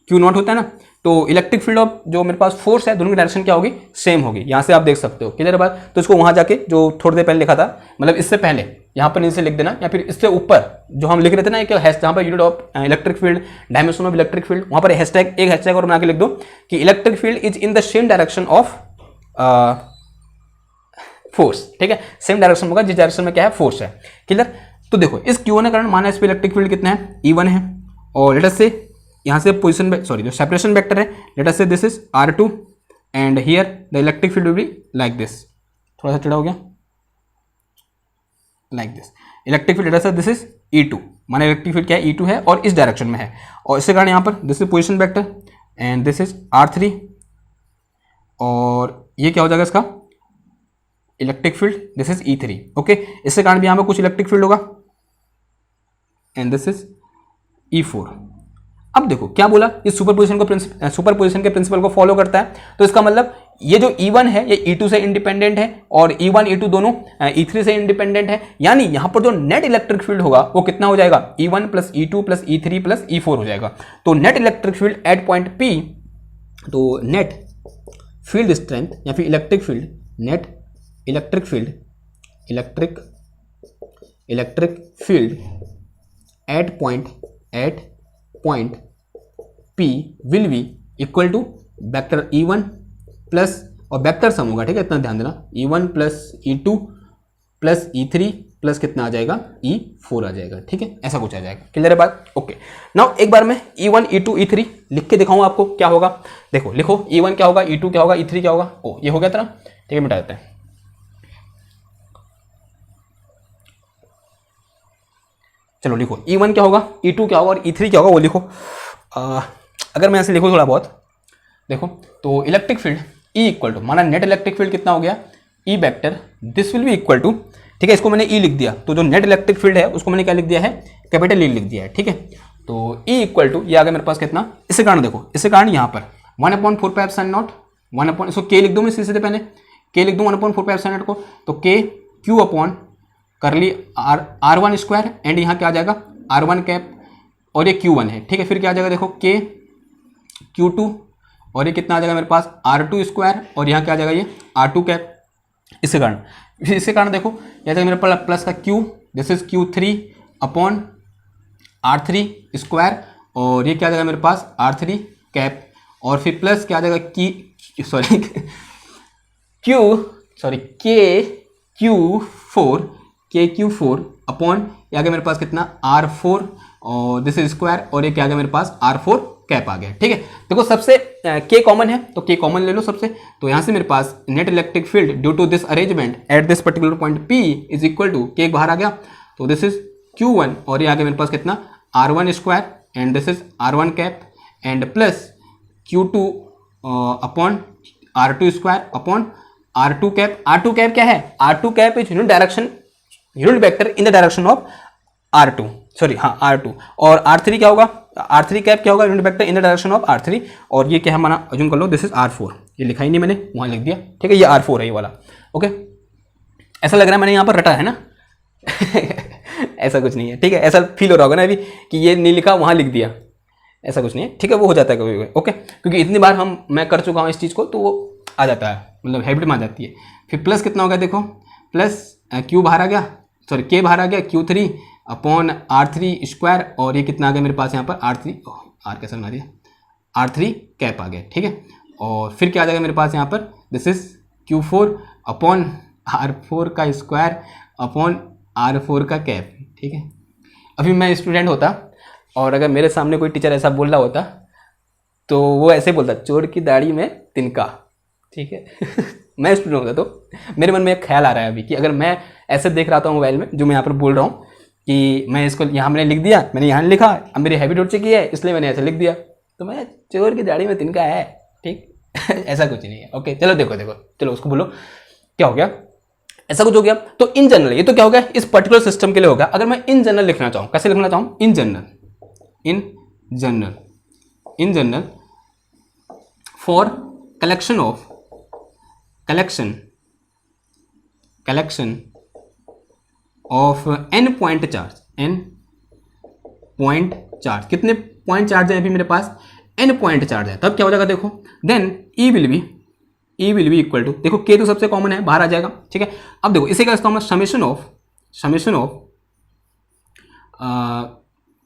Q0 होता है ना। तो इलेक्ट्रिक फील्ड ऑफ जो मेरे पास फोर्स है दोनों की डायरेक्शन क्या होगी, सेम होगी। यहाँ से आप देख सकते हो, क्लियर बात। तो इसको वहां जाके जो थोड़ी देर पहले लिखा था, मतलब इससे पहले यहाँ पर नीचे लिख देना, या फिर इससे ऊपर जो हम लिख रहे थे ना, जहाँ per unit of electric field, dimension of electric field, वहाँ पर एक हैशटैग और बना के लिख दो कि electric field is in the same direction of force. ठीक है, सेम डायरेक्शन होगा जिस डायरेक्शन में क्या है, फोर्स है। क्लियर। तो देखो इस Q1 के कारण माना इस पे इलेक्ट्रिक फील्ड कितना है, E1 है, और लेट अस से यहाँ से पोजीशन जो सेपरेशन वेक्टर है, late us say this is R2 and here the electric field will be like this, थोड़ा सा टेढ़ा हो गया, like this electric field, late us say this is E2, माना इलेक्ट्रिक फील्ड क्या है, E2 है और इस डायरेक्शन में है, और इसके कारण यहाँ पर this is position vector and this is R3, और ये क्या हो जाएगा इसका electric field, this is E3, okay. इसके कारण भी यहाँ पर कुछ इलेक्ट्रिक फील्ड होगा एंड दिस इज E4। अब देखो क्या बोला, ये सुपरपोजिशन के प्रिंसिपल को फॉलो करता है, तो इसका मतलब ये जो E1 है ये E2 से इंडिपेंडेंट है और E1 E2 दोनों E3 से इंडिपेंडेंट है, यानी यहां पर जो नेट इलेक्ट्रिक फील्ड होगा वो कितना हो जाएगा, E1 plus E2 plus E3 plus E4 हो जाएगा। तो net electric field at point P, तो नेट फील्ड स्ट्रेंथ या फिर electric field, net electric field at point P will be equal to vector E1 plus, और vector sum होगा, ठीक है, इतना ध्यान देना, E1 plus E2 plus E3 plus कितना आ जाएगा, E4 आ जाएगा, ठीक है, ऐसा कुछ आ जाएगा। क्लियर है बात, ओके। नाउ एक बार मैं E1 E2 E3 लिख के दिखाऊं आपको क्या होगा। देखो लिखो E1 क्या होगा, E2 क्या होगा, E3 क्या होगा, ओ ये हो गया था ना, ठीक है, मिटा देते हैं। चलो लिखो E1 क्या होगा, E2 क्या होगा और E3 क्या होगा वो लिखो। अगर मैं ऐसे लिखूँ थोड़ा बहुत, देखो तो electric field E equal to, माना नेट इलेक्ट्रिक फील्ड कितना हो गया, E vector, this will be equal to, ठीक है, इसको मैंने E लिख दिया, तो जो नेट इलेक्ट्रिक फील्ड है उसको मैंने क्या लिख दिया है, कैपिटल E लिख दिया है, ठीक है। तो E इक्वल टू ये आ गया मेरे पास कितना, इसके कारण देखो, इसके कारण यहाँ पर 1/4πε0, 1 इसको K लिख दूँ मैं सीधे पहले, K लिख दूँ 1/4πε0 को, तो K Q अपॉन कर ली R1 स्क्वायर एंड यहाँ क्या आ जाएगा R1 कैप, और ये Q1 है, ठीक है। फिर क्या आ जाएगा देखो K Q2, और ये कितना आ जाएगा मेरे पास R2 स्क्वायर, और यहाँ क्या आ जाएगा ये R2 कैप, इसके कारण देखो ये आ जाएगा मेरे पास प्लस का Q, this is Q3 upon R3 square, और ये क्या आ जाएगा मेरे पास R3 कैप, और फिर प्लस क्या आ जाएगा KQ4 अपॉन ये आ गया मेरे पास कितना R4, और दिस इज स्क्वायर, और ये क्या आ गया मेरे पास R4 कैप आ गया, ठीक है। देखो सबसे K कॉमन है, तो K कॉमन ले लो सबसे, तो यहाँ से मेरे पास net electric field due to this arrangement at this particular point P is equal to, K बाहर आ गया, तो दिस इज Q1, और ये आ गया मेरे पास कितना R1 square and this is R1 cap and plus Q2 upon R2 square upon R2 cap. R2 cap क्या है, R2 cap is unit vector in the direction of R2, sorry हाँ R2, और R3 क्या होगा, R3 cap क्या होगा, unit vector in the direction of R3, और ये क्या है हमारा, अज्यूम कर लो दिस इज R4, ये लिखा ही नहीं मैंने, वहाँ लिख दिया, ठीक है, ये R4 है ये वाला, ओके। ऐसा लग रहा है मैंने यहाँ पर रटा है ना ऐसा कुछ नहीं है, ठीक है, ऐसा फील हो रहा होगा ना अभी कि ये नहीं लिखा वहाँ लिख दिया, ऐसा कुछ नहीं है, ठीक है, वो हो जाता है कभी कभी, ओके, क्योंकि इतनी बार मैं कर चुका हूँ इस चीज़ को, तो वो आ जाता है, मतलब हैबिट में आ जाती है। फिर प्लस कितना होगा देखो, प्लस Q बाहर आ गया, सॉरी K बाहर आ गया, Q3 अपॉन R3 स्क्वायर, और ये कितना आ गया मेरे पास यहाँ पर R3, R कैसे बना दिया, R3 कैप आ गया, ठीक है। और फिर क्या आ जाएगा मेरे पास यहाँ पर, this is Q4 upon R4 का स्क्वायर अपॉन R4 का कैप, ठीक है। अभी मैं स्टूडेंट होता और अगर मेरे सामने कोई टीचर ऐसा बोल रहा होता तो वो ऐसे बोलता, चोर की दाढ़ी में तिनका, ठीक है मैं स्टूडेंट होता तो मेरे मन में एक ख्याल आ रहा है अभी कि अगर मैं ऐसे देख रहा था मोबाइल में, जो मैं यहाँ पर बोल रहा हूँ कि मैं इसको यहाँ मैंने लिख दिया, मैंने यहाँ लिखा, अब मेरी हैबिट उठ चुकी है इसलिए मैंने ऐसे लिख दिया, तो मैं चोर की दाढ़ी में तिनका है, ठीक ऐसा कुछ नहीं है, ओके। चलो देखो चलो उसको बोलो क्या हो गया, ऐसा कुछ हो गया। तो इन जनरल, ये तो क्या हो गया इस पर्टिकुलर सिस्टम के लिए होगा। अगर मैं इन जनरल लिखना चाहूँ, कैसे लिखना चाहूँ, in general for collection of n point charge, कितने पॉइंट चार्ज है अभी मेरे पास, n पॉइंट चार्ज है, तब क्या हो जाएगा देखो, then E will be equal to, देखो K तो सबसे कॉमन है, बाहर आ जाएगा, ठीक है। अब देखो इसे क्या मैं summation of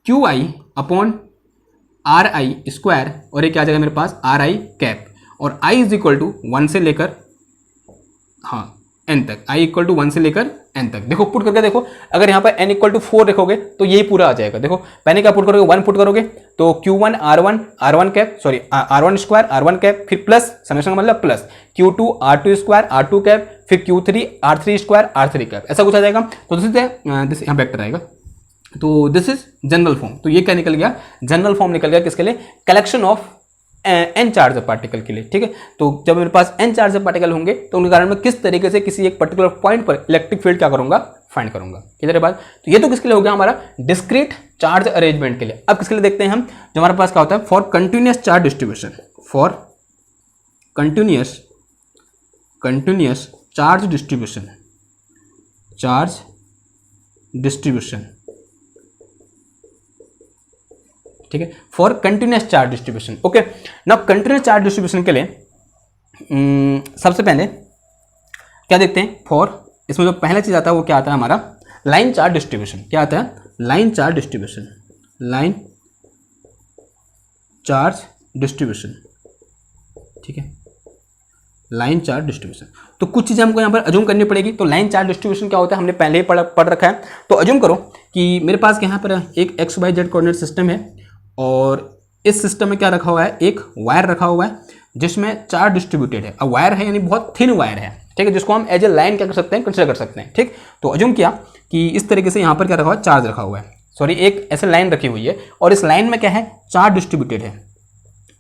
QI upon RI square, और ये क्या आ जाएगा मेरे पास RI कैप, और I इज इक्वल टू 1 से लेकर, हाँ n तक, i इक्वल टू 1 से लेकर n तक। देखो पुट करके देखो, अगर यहाँ पर n इक्वल टू 4 रखोगे तो यही पूरा आ जाएगा। देखो पहले क्या पुट करोगे, 1 पुट करोगे तो Q1 R1 cap, sorry R1 square R1 cap, फिर प्लस समेशन का मतलब plus Q2 R2 square R2 cap, फिर Q3 R3 square R3 cap, ऐसा कुछ आ जाएगा। तो दिस यहाँ वेक्टर आएगा, तो दिस इज जनरल फॉर्म। तो ये क्या निकल गया, जनरल फॉर्म निकल गया किसके लिए, collection of n charge particle के लिए। ठीक है, तो जब मेरे पास n चार्ज पार्टिकल होंगे तो उनके कारण मैं किस तरीके से किसी एक पर्टिकुलर पॉइंट पर इलेक्ट्रिक फील्ड क्या करूंगा, फाइंड करूंगा। किधर बात, तो ये तो किसके लिए हो गया हमारा, डिस्क्रीट चार्ज अरेंजमेंट के लिए। अब किसके लिए देखते हैं हम, जो हमारे पास क्या होता है, for continuous charge distribution, for continuous charge distribution, charge distribution, ठीक है, for continuous charge distribution. Okay, now continuous charge distribution के लिए सबसे पहले क्या देखते हैं, फॉर, इसमें जो पहला चीज आता है वो क्या आता है हमारा, लाइन चार्ज डिस्ट्रीब्यूशन। क्या आता है, line charge distribution, line charge distribution, ठीक है, लाइन चार्ज डिस्ट्रीब्यूशन। तो कुछ चीज़ें हमको यहाँ पर अज्यूम करनी पड़ेगी। तो लाइन चार्ज डिस्ट्रीब्यूशन क्या होता है, हमने पहले ही पढ़ रखा है। तो अज्यूम करो कि मेरे पास यहाँ पर एक XYZ कोऑर्डिनेट सिस्टम है और इस सिस्टम में क्या रखा हुआ है, एक वायर रखा हुआ है जिसमें चार्ज डिस्ट्रीब्यूटेड है। अब वायर है यानी बहुत थिन वायर है, ठीक है, जिसको हम एज ए लाइन क्या कर सकते हैं, कंसिडर कर सकते हैं। ठीक, तो अज्यूम किया कि इस तरीके से यहाँ पर क्या रखा हुआ है, चार्ज रखा हुआ है, सॉरी एक ऐसे लाइन रखी हुई है और इस लाइन में क्या है, चार्ज डिस्ट्रीब्यूटेड है।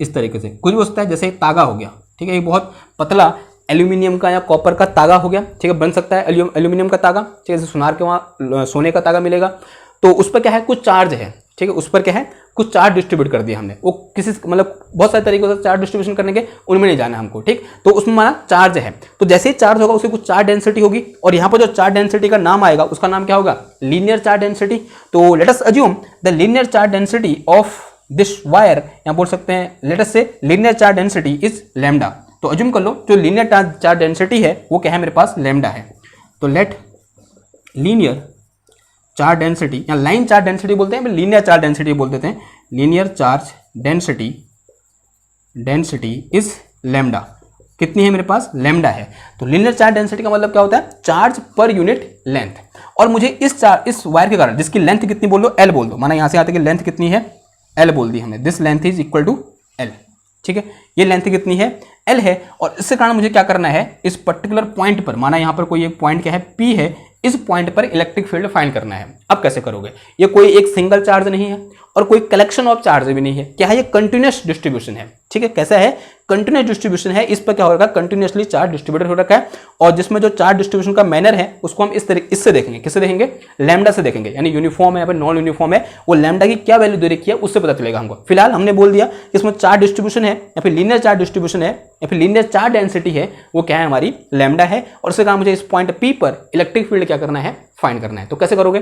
इस तरीके से कुछ भी हो सकता है, जैसे तागा हो गया, ठीक है, ये बहुत पतला एल्यूमिनियम का या कॉपर का तागा हो गया, ठीक है, बन सकता है एल्यूमिनियम का तागा, ठीक है, जैसे सुनार के वहाँ सोने का तागा मिलेगा, तो उस पर क्या है, कुछ चार्ज है, ठीक है, उस पर क्या है, कुछ चार्ज डिस्ट्रीब्यूट कर दिया हमने। वो किसी मतलब बहुत सारे तरीकों से चार्ज डिस्ट्रीब्यूशन करने के, उनमें नहीं जाना हमको, ठीक। तो उसमें हमारा चार्ज है, तो जैसे ही चार्ज होगा उसकी कुछ चार्ज डेंसिटी होगी और यहाँ पर जो चार्ज डेंसिटी का नाम आएगा उसका नाम क्या होगा, लीनियर चार्ज डेंसिटी। तो let us assume the linear charge density of this wire, यहाँ बोल सकते हैं लेट अस से linear charge density is lambda. तो अज्यूम कर लो जो लीनियर चार्ज डेंसिटी है वो क्या है, मेरे पास लैम्डा है। तो लेट लीनियर चार्ज डेंसिटी या लाइन चार्ज डेंसिटी बोलते हैं, लीनियर चार्ज डेंसिटी बोल देते हैं, linear charge density is lambda. कितनी है मेरे पास, लैम्डा है। तो लीनियर चार्ज डेंसिटी का मतलब क्या होता है, चार्ज पर यूनिट लेंथ। और मुझे इस वायर के कारण जिसकी लेंथ कितनी बोल दो, एल बोल दो, माना यहां से आते कि लेंथ कितनी है, एल बोल दी हमने, this length is equal to L, ठीक है, ये लेंथ कितनी है, एल है। और इसके कारण मुझे क्या करना है, इस पर्टिकुलर पॉइंट पर, माना यहां पर कोई एक पॉइंट क्या है, पी है, इस पॉइंट पर इलेक्ट्रिक फील्ड फाइंड करना है। अब कैसे करोगे, ये कोई एक सिंगल चार्ज नहीं है और कोई कलेक्शन ऑफ चार्ज भी नहीं है, क्या है, ये कंटिन्यूअस डिस्ट्रीब्यूशन है, ठीक है। कैसा है, कंटिन्यूअस डिस्ट्रीब्यूशन है, इस पर क्या हो रखा है, कंटिन्यूअसली चार्ज डिस्ट्रीब्यूटेड हो रखा है। और जिसमें जो चार्ज डिस्ट्रीब्यूशन का मैनर है उसको हम इससे देखेंगे, किससे देखेंगे, लैम्डा से देखेंगे, यानी यूनिफॉर्म है या फिर नॉन यूनिफॉर्म है, वो लैम्डा की क्या वैल्यू दे रखी है उससे पता चलेगा हमको। फिलहाल हमने बोल दिया कि इसमें चार्ज डिस्ट्रीब्यूशन है या फिर लीनियर चार्ज डिस्ट्रीब्यूशन है या फिर लीनियर चार्ज डेंसिटी है, वो क्या है, हमारी लैम्डा है। और उसके कारण मुझे इस पॉइंट पी पर इलेक्ट्रिक फील्ड क्या करना है, फाइंड करना है। तो कैसे करोगे,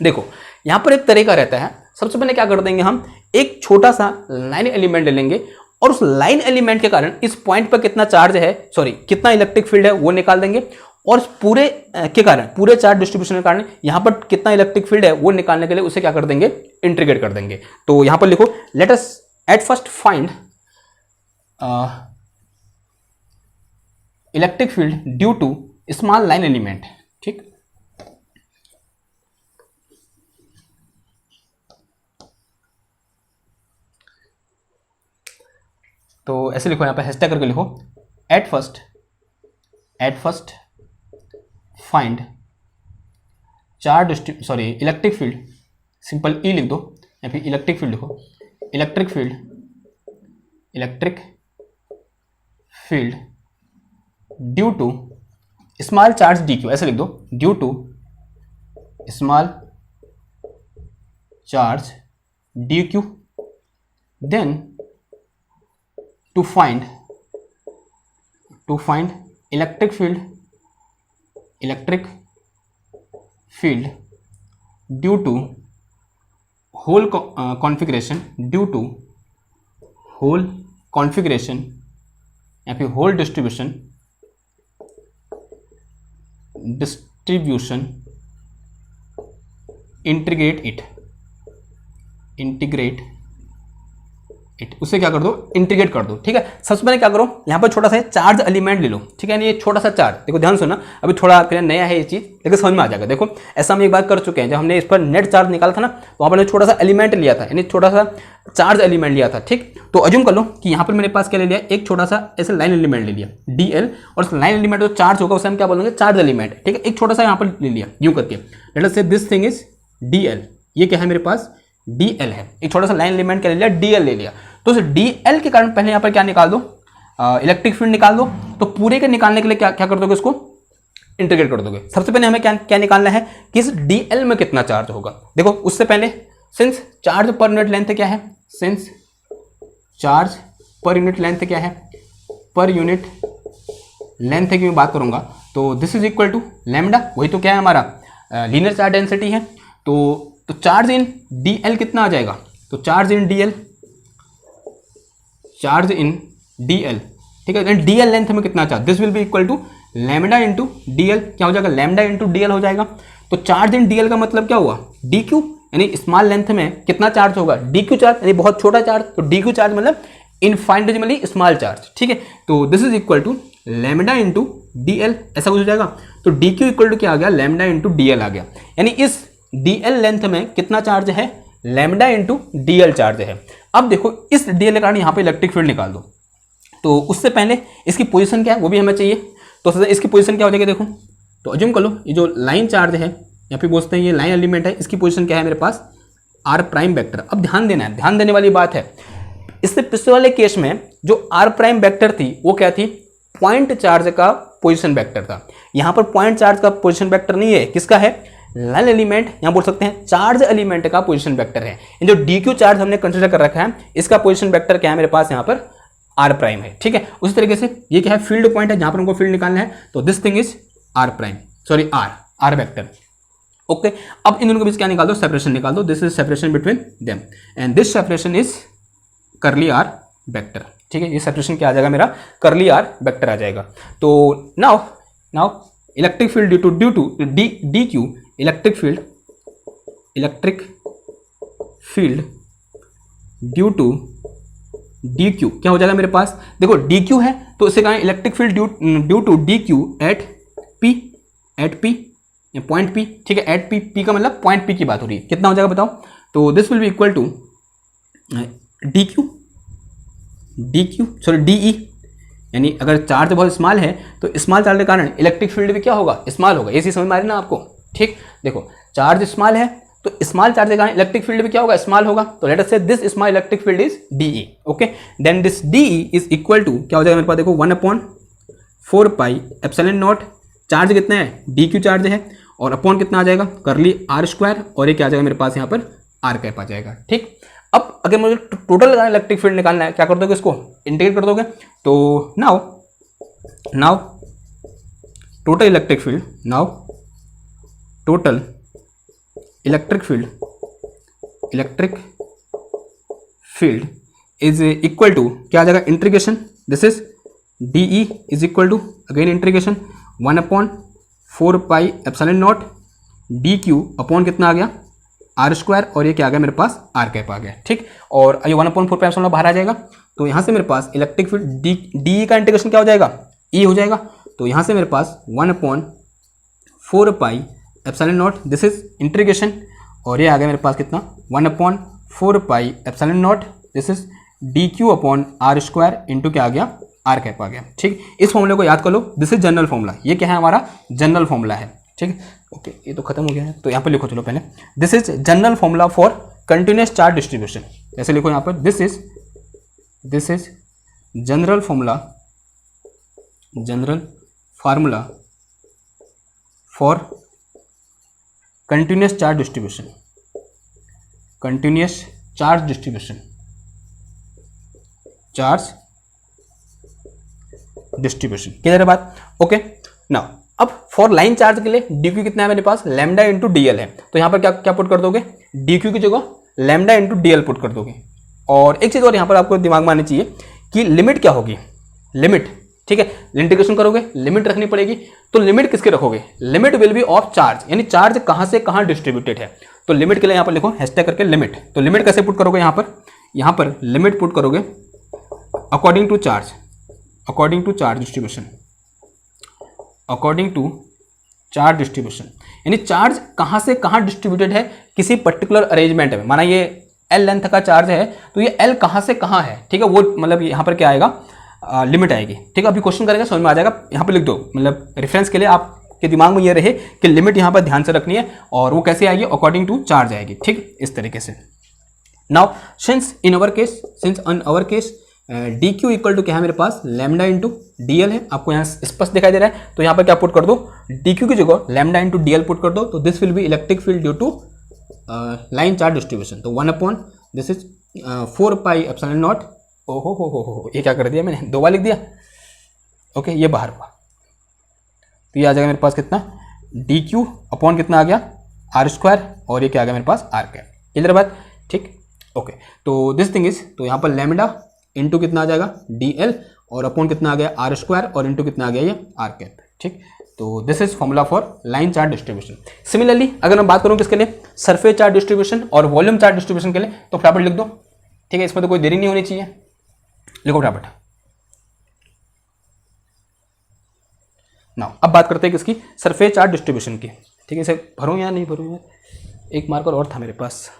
देखो यहां पर एक तरीका रहता है। सबसे पहले क्या कर देंगे, हम एक छोटा सा लाइन एलिमेंट ले लेंगे और उस लाइन एलिमेंट के कारण इस पॉइंट पर कितना चार्ज है, सॉरी कितना इलेक्ट्रिक फील्ड है वो निकाल देंगे। और पूरे के कारण, पूरे चार्ज डिस्ट्रीब्यूशन के कारण यहां पर कितना इलेक्ट्रिक फील्ड है वो निकालने के लिए उसे क्या कर देंगे, इंटीग्रेट कर देंगे। तो यहां पर लिखो, let us at first find electric field due to small line element, ठीक। तो ऐसे लिखो, यहां पे हैशटैग करके लिखो, at first find charge sorry electric field, simple E लिख दो या फिर इलेक्ट्रिक फील्ड लिखो, electric field due to small charge D Q, ऐसे लिख दो, due to small charge D Q, then to find electric field due to whole configuration या फिर whole distribution integrate उससे क्या कर दो, इंटीग्रेट कर दो। ठीक है, सबसे पहले क्या करो, यहाँ पर छोटा सा चार्ज एलिमेंट ले लो। ठीक है, ये छोटा सा चार्ज, देखो ध्यान सुना, अभी थोड़ा आपके लिए नया है ये चीज़, लेकिन समझ में आ जाएगा। देखो ऐसा हम एक बार कर चुके हैं, जब हमने इस पर नेट चार्ज निकाला था ना, तो वहाँ पर हमने छोटा सा एलिमेंट लिया था, यानी छोटा सा चार्ज एलिमेंट लिया था। ठीक, तो अज्यूम कर लो कि यहाँ पर मेरे पास क्या ले लिया, एक छोटा सा ऐसे लाइन एलिमेंट ले लिया DL, और उस लाइन एलिमेंट जो चार्ज होगा उसे हम क्या बोलेंगे, चार्ज एलिमेंट। ठीक है, एक छोटा सा यहाँ पर ले लिया यूँ करके, late us say this thing is DL, ये क्या है मेरे पास DL है, एक छोटा सा लाइन एलिमेंट क्या ले लिया, DL ले लिया। तो उस DL के कारण पहले यहाँ पर क्या निकाल दो, इलेक्ट्रिक फील्ड निकाल दो। तो पूरे के निकालने के लिए क्या क्या कर दोगे, इसको इंटीग्रेट कर दोगे। सबसे पहले हमें क्या क्या निकालना है कि इस DL में कितना चार्ज होगा। देखो उससे पहले since charge per unit length क्या है, since charge per unit length क्या है, पर यूनिट लेंथ की मैं बात करूंगा, तो this is equal to lambda, वही तो क्या है हमारा लीनियर चार्ज डेंसिटी है। तो चार्ज इन DL कितना आ जाएगा, तो charge in DL, charge in DL, ठीक है, DL लेंथ में कितना charge, this will be equal to lambda into DL, क्या हो जाएगा, लैम्डा इंटू DL हो जाएगा। तो चार्ज इन DL का मतलब क्या हुआ, DQ, यानी स्मॉल लेंथ में कितना चार्ज होगा, DQ चार्ज, यानी बहुत छोटा चार्ज, तो DQ चार्ज मतलब इनफाइनिटेसिमली स्मॉल चार्ज। ठीक है, तो this is equal to lambda into DL, ऐसा कुछ हो जाएगा। तो DQ इक्वल टू क्या आ गया, लैम्डा इंटू DL आ गया, यानी इस DL लेंथ में कितना चार्ज है, लैम्डा इंटू DL चार्ज है। अब देखो इस DL के कारण यहाँ पे इलेक्ट्रिक फील्ड निकाल दो, तो उससे पहले इसकी पोजीशन क्या है वो भी हमें चाहिए। तो इसकी पोजीशन क्या हो जाएगी, देखो तो अज्यूम कर लो ये जो लाइन चार्ज है, यहाँ पे बोलते हैं ये लाइन एलिमेंट है, इसकी पोजीशन क्या है मेरे पास, R प्राइम वेक्टर। अब ध्यान देना है, ध्यान देने वाली बात है, इससे पिछले वाले केस में जो R प्राइम वेक्टर थी वो क्या थी, पॉइंट चार्ज का पोजीशन वेक्टर था। यहाँ पर पॉइंट चार्ज का पोजीशन वेक्टर नहीं है, किसका है, लाइन एलिमेंट, यहाँ बोल सकते हैं चार्ज एलिमेंट का पोजीशन वेक्टर है। जो DQ चार्ज हमने कंसीडर कर रखा है, इसका पोजीशन वेक्टर क्या है मेरे पास, यहाँ पर R प्राइम है। ठीक है, उसी तरीके से ये क्या है, फील्ड पॉइंट है जहाँ पर हमको फील्ड निकालना है, तो this thing is R prime, sorry R vector. Okay, अब इन दोनों के बीच क्या निकाल दो, सेपरेशन निकाल दो, this is separation between them and this separation is करली R वेक्टर। ठीक है, ये सेपरेशन क्या आ जाएगा मेरा, करली R वेक्टर आ जाएगा। तो now electric field due to DQ, electric field due to DQ क्या हो जाएगा मेरे पास, देखो DQ है तो इसे कहें electric field due to DQ at P point P। ठीक है, एट P का मतलब पॉइंट P की बात हो रही है, कितना हो जाएगा बताओ, तो this will be equal to DE, यानी अगर चार्ज बहुत स्मॉल है तो स्मॉल चार्ज के कारण इलेक्ट्रिक फील्ड भी क्या होगा, स्मॉल होगा। ये चीज समझ में आ रही ना आपको। ठीक, देखो चार्ज स्मॉल है तो स्मॉल चार्ज के कारण इलेक्ट्रिक फील्ड भी क्या होगा, स्मॉल होगा। तो let us say this small electric field is DE। Okay, then this DE is equal to क्या हो जाएगा मेरे पास, देखो 1/4 पाई एप्सिलॉन नॉट, चार्ज कितना है, DQ चार्ज है, और अपॉन कितना आ जाएगा, करली R स्क्वायर, और ये क्या आ जाएगा मेरे पास यहाँ पर R कैप आ जाएगा। ठीक, अब अगर मुझे टोटल इलेक्ट्रिक फील्ड निकालना है, क्या कर दोगे, इसको इंटीग्रेट कर दोगे। तो now total electric field is equal to क्या आ जाएगा, integration, this is DE is equal to again integration 1/4 pi epsilon naught DQ upon कितना आ गया, R स्क्वायर, और ये क्या आ गया मेरे पास, R कैप आ गया। ठीक, और ये 1/4 पाई एप्सिलॉन बाहर आ जाएगा, तो यहाँ से मेरे पास इलेक्ट्रिक फील्ड DE का इंटीग्रेशन क्या हो जाएगा, E हो जाएगा। तो यहाँ से मेरे पास 1/4 pi epsilon naught, this is integration, और ये आ गया मेरे पास कितना, 1/4 pi epsilon naught, this is DQ upon R square into क्या आ गया, R कैप आ गया। ठीक, इस फॉर्मूले को याद कर लो, दिस इज जनरल फॉर्मूला, ये क्या है हमारा जनरल फॉर्मूला है। ठीक है, ओके, ये तो खत्म हो गया है, तो यहाँ पर लिखो चलो पहले, this is general formula for continuous charge distribution, ऐसे लिखो यहाँ पर, this is general formula for continuous charge distribution, clear है बात। ओके, नाउ अब फॉर लाइन चार्ज के लिए DQ कितना है मेरे पास, लैम्डा इंटू DL है, तो यहाँ पर क्या पुट कर दोगे, DQ की जगह लैम्डा इंटू DL पुट कर दोगे। और एक चीज और यहाँ पर आपको दिमाग में आनी चाहिए कि लिमिट क्या होगी, लिमिट, ठीक है, इंटीग्रेशन करोगे लिमिट रखनी पड़ेगी, तो लिमिट किसके रखोगे, limit will be of charge, यानी चार्ज कहाँ से कहाँ डिस्ट्रीब्यूटेड है। तो लिमिट के लिए यहाँ पर लिखो हैशटैग करके लिमिट, तो लिमिट कैसे पुट करोगे यहाँ पर, यहाँ पर लिमिट पुट करोगे according to charge distribution, according to charge distribution, यानी चार्ज कहाँ से कहाँ डिस्ट्रीब्यूटेड है किसी पर्टिकुलर अरेंजमेंट में। माना ये L लेंथ का चार्ज है तो ये L कहाँ से कहाँ है, ठीक है, वो मतलब यहाँ पर क्या आएगा, लिमिट आएगी, ठीक है। अभी क्वेश्चन करेंगे समझ में आ जाएगा, यहाँ पर लिख दो, मतलब रेफरेंस के लिए आपके दिमाग में ये रहे कि लिमिट यहाँ पर ध्यान से रखनी है और वो कैसे आएगी, अकॉर्डिंग टू चार्ज आएगी, ठीक, इस तरीके से। Now since in our case D Q equal to क्या है मेरे पास, लैम्डा इंटू डी एल है, आपको यहाँ स्पष्ट दिखाई दे रहा है, तो यहाँ पर क्या पुट कर दो, डी क्यू की जगह lambda into D L put कर दो, तो this will be electric field due to line charge distribution, तो 1 upon this is 4 pi epsilon naught, हो ये क्या कर दिया मैंने, 2 बार लिख दिया, ओके, ये बाहर हुआ, तो ये आ जाएगा मेरे पास कितना, डी क्यू अपॉन कितना आ गया, आर स्क्वायर, और ये क्या आ गया मेरे पास, आर कैप, क्लियर बात, ठीक, ओके। तो दिस थिंग इज, तो यहाँ पर लैम्डा इंटू कितना आ जाएगा, डी एल, और अपॉन कितना आ गया, आर स्क्वायर, और इंटू कितना आ गया ये आर कैप, ठीक। तो this is formula for line charge distribution. Similarly अगर मैं बात करूँ किसके लिए, सरफेस चार्ज डिस्ट्रीब्यूशन और वॉल्यूम चार्ज डिस्ट्रीब्यूशन के लिए, तो फटाफट लिख दो, ठीक है, इसमें तो कोई देरी नहीं होनी चाहिए, लिखो फटाफट। नाउ अब बात करते हैं किसकी, सरफेस चार्ज डिस्ट्रीब्यूशन की, ठीक है। इसे भरूं या नहीं भरूं यार, एक मार्कर और था मेरे पास,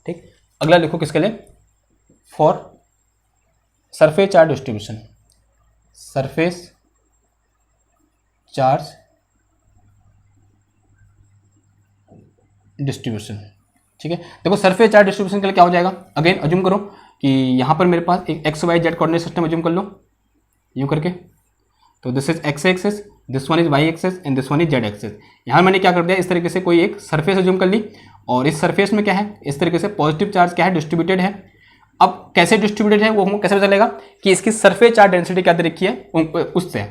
ठीक। अगला लिखो किसके लिए, for surface charge distribution, surface charge distribution, ठीक है। देखो सरफेस चार्ज डिस्ट्रीब्यूशन के लिए क्या हो जाएगा, अगेन अज्यूम करो कि यहाँ पर मेरे पास एक X Y Z coordinate system assume कर लो, यूँ करके, तो this is X axis, this one is Y axis and this one is Z axis. यहाँ मैंने क्या कर दिया, इस तरीके से कोई एक सरफेस अज्यूम कर ली, और इस सरफेस में क्या है, इस तरीके से पॉजिटिव चार्ज क्या है, डिस्ट्रीब्यूटेड है। अब कैसे डिस्ट्रीब्यूटेड है वो हमको कैसे पता चलेगा कि इसकी सरफेस चार्ज डेंसिटी क्या दे रखी है, उससे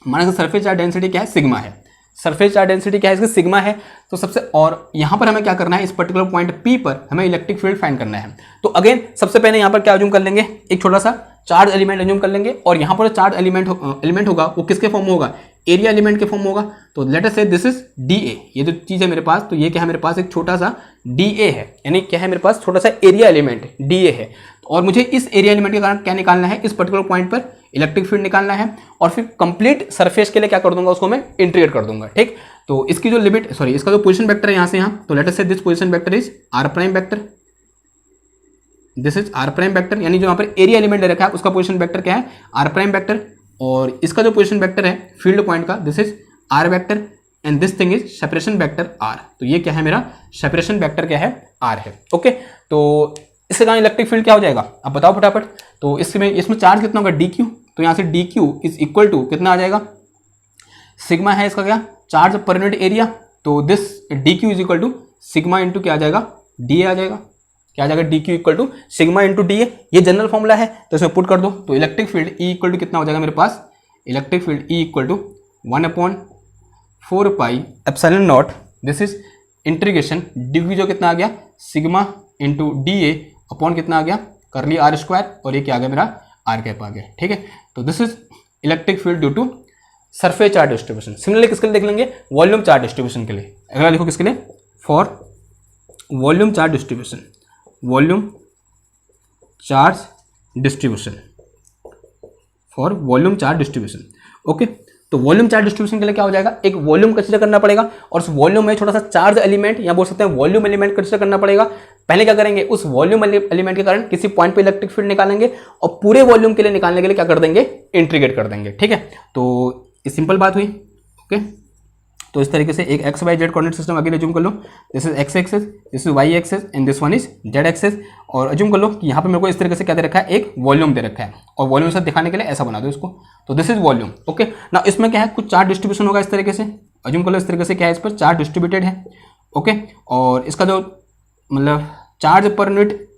माना सरफेस चार्ज डेंसिटी क्या है, सिग्मा है, सरफेस चार्ज डेंसिटी क्या है इसकी, सिग्मा है। तो सबसे, और यहाँ पर हमें क्या करना है, इस पर्टिकुलर पॉइंट P पर हमें इलेक्ट्रिक फील्ड फाइंड करना है। तो अगेन सबसे पहले यहाँ पर क्या अज्यूम कर लेंगे, एक छोटा सा चार्ज एलिमेंट अज्यूम कर लेंगे, और यहाँ पर चार्ज एलिमेंट होगा वो किसके फॉर्म में होगा, एरिया एलिमेंट के फॉर्म में होगा। तो let us say this is D A, ये जो चीज़ है मेरे पास, तो ये क्या है मेरे पास, एक छोटा सा डी ए है, यानी क्या है मेरे पास, छोटा सा एरिया एलिमेंट डी ए है, और मुझे इस एरिया एलिमेंट के कारण क्या निकालना है, इस पर्टिकुलर पॉइंट पर इलेक्ट्रिक फील्ड निकालना है, और फिर कंप्लीट सरफेस के लिए क्या कर दूंगा, उसको मैं इंटीग्रेट कर दूंगा, ठीक। तो इसकी जो लिमिट, सॉरी, इसका जो पोजीशन वेक्टर है यहाँ से यहाँ, तो let us say this position vector is R prime vector, this is R prime vector, यानी जो यहाँ पर एरिया एलिमेंट दे रखा है उसका पोजीशन वेक्टर क्या है, आर प्राइम वेक्टर, और इसका जो पोजीशन वेक्टर है फील्ड पॉइंट का, this is R vector, and this thing is separation vector R. तो ये क्या है मेरा सेपरेशन वेक्टर क्या है, आर है, ओके। तो इसके कारण इलेक्ट्रिक फील्ड क्या हो जाएगा, अब बताओ फटाफट। तो इसमें चार्ज कितना होगा, डी क्यू, तो यहाँ से D Q is equal to कितना आ जाएगा, सिग्मा है इसका क्या, चार्ज पर यूनिट एरिया, तो this D Q is equal to sigma into क्या आ जाएगा, डी ए आ जाएगा, क्या आ जाएगा, D Q equal to sigma into D A, ये जनरल फॉर्मूला है, तो इसमें पुट कर दो। तो electric field E equal to कितना हो जाएगा मेरे पास, electric field E equal to 1/4 pi epsilon naught, this is integration D Q जो कितना आ गया, sigma into D A upon कितना आ गया, कर लिया आर स्क्वायर, और ये क्या आ गया मेरा आर कैप आ गया, ठीक है। तो this is electric field due to surface charge distribution. Similarly किसके लिए देख लेंगे, वॉल्यूम चार्ज डिस्ट्रीब्यूशन के लिए। अगला लिखो किसके लिए, for volume charge distribution, volume charge distribution, for volume charge distribution, okay. तो वॉल्यूम चार्ज डिस्ट्रीब्यूशन के लिए क्या हो जाएगा, एक वॉल्यूम कंसीडर करना पड़ेगा, और उस वॉल्यूम में छोटा सा चार्ज एलिमेंट या बोल सकते हैं वॉल्यूम एलिमेंट कंसीडर करना पड़ेगा। पहले क्या करेंगे, उस वॉल्यूम एलिमेंट के कारण किसी पॉइंट पे इलेक्ट्रिक फील्ड निकालेंगे, और पूरे वॉल्यूम के लिए निकालने के लिए क्या कर देंगे, इंटीग्रेट कर देंगे, ठीक है। तो ये सिंपल बात हुई, ओके। तो इस तरीके से एक X Y Z coordinate system आगे अज्यूम कर लो, this is X axis, this is Y axis, and this one is Z axis, और अज्यूम कर लो कि यहाँ पे मेरे को इस तरीके से क्या दे रखा है, एक वॉल्यूम दे रखा है, और वॉल्यूम से दिखाने के लिए ऐसा बना दो इसको, तो दिस इज वॉल्यूम, ओके ना। इसमें क्या है, कुछ चार्ज डिस्ट्रीब्यूशन होगा इस तरीके से, अज्यूम कर लो इस तरीके से क्या है, इस पर चार्ज डिस्ट्रीब्यूटेड है, ओके। और इसका जो मतलब चार्ज पर यूनिट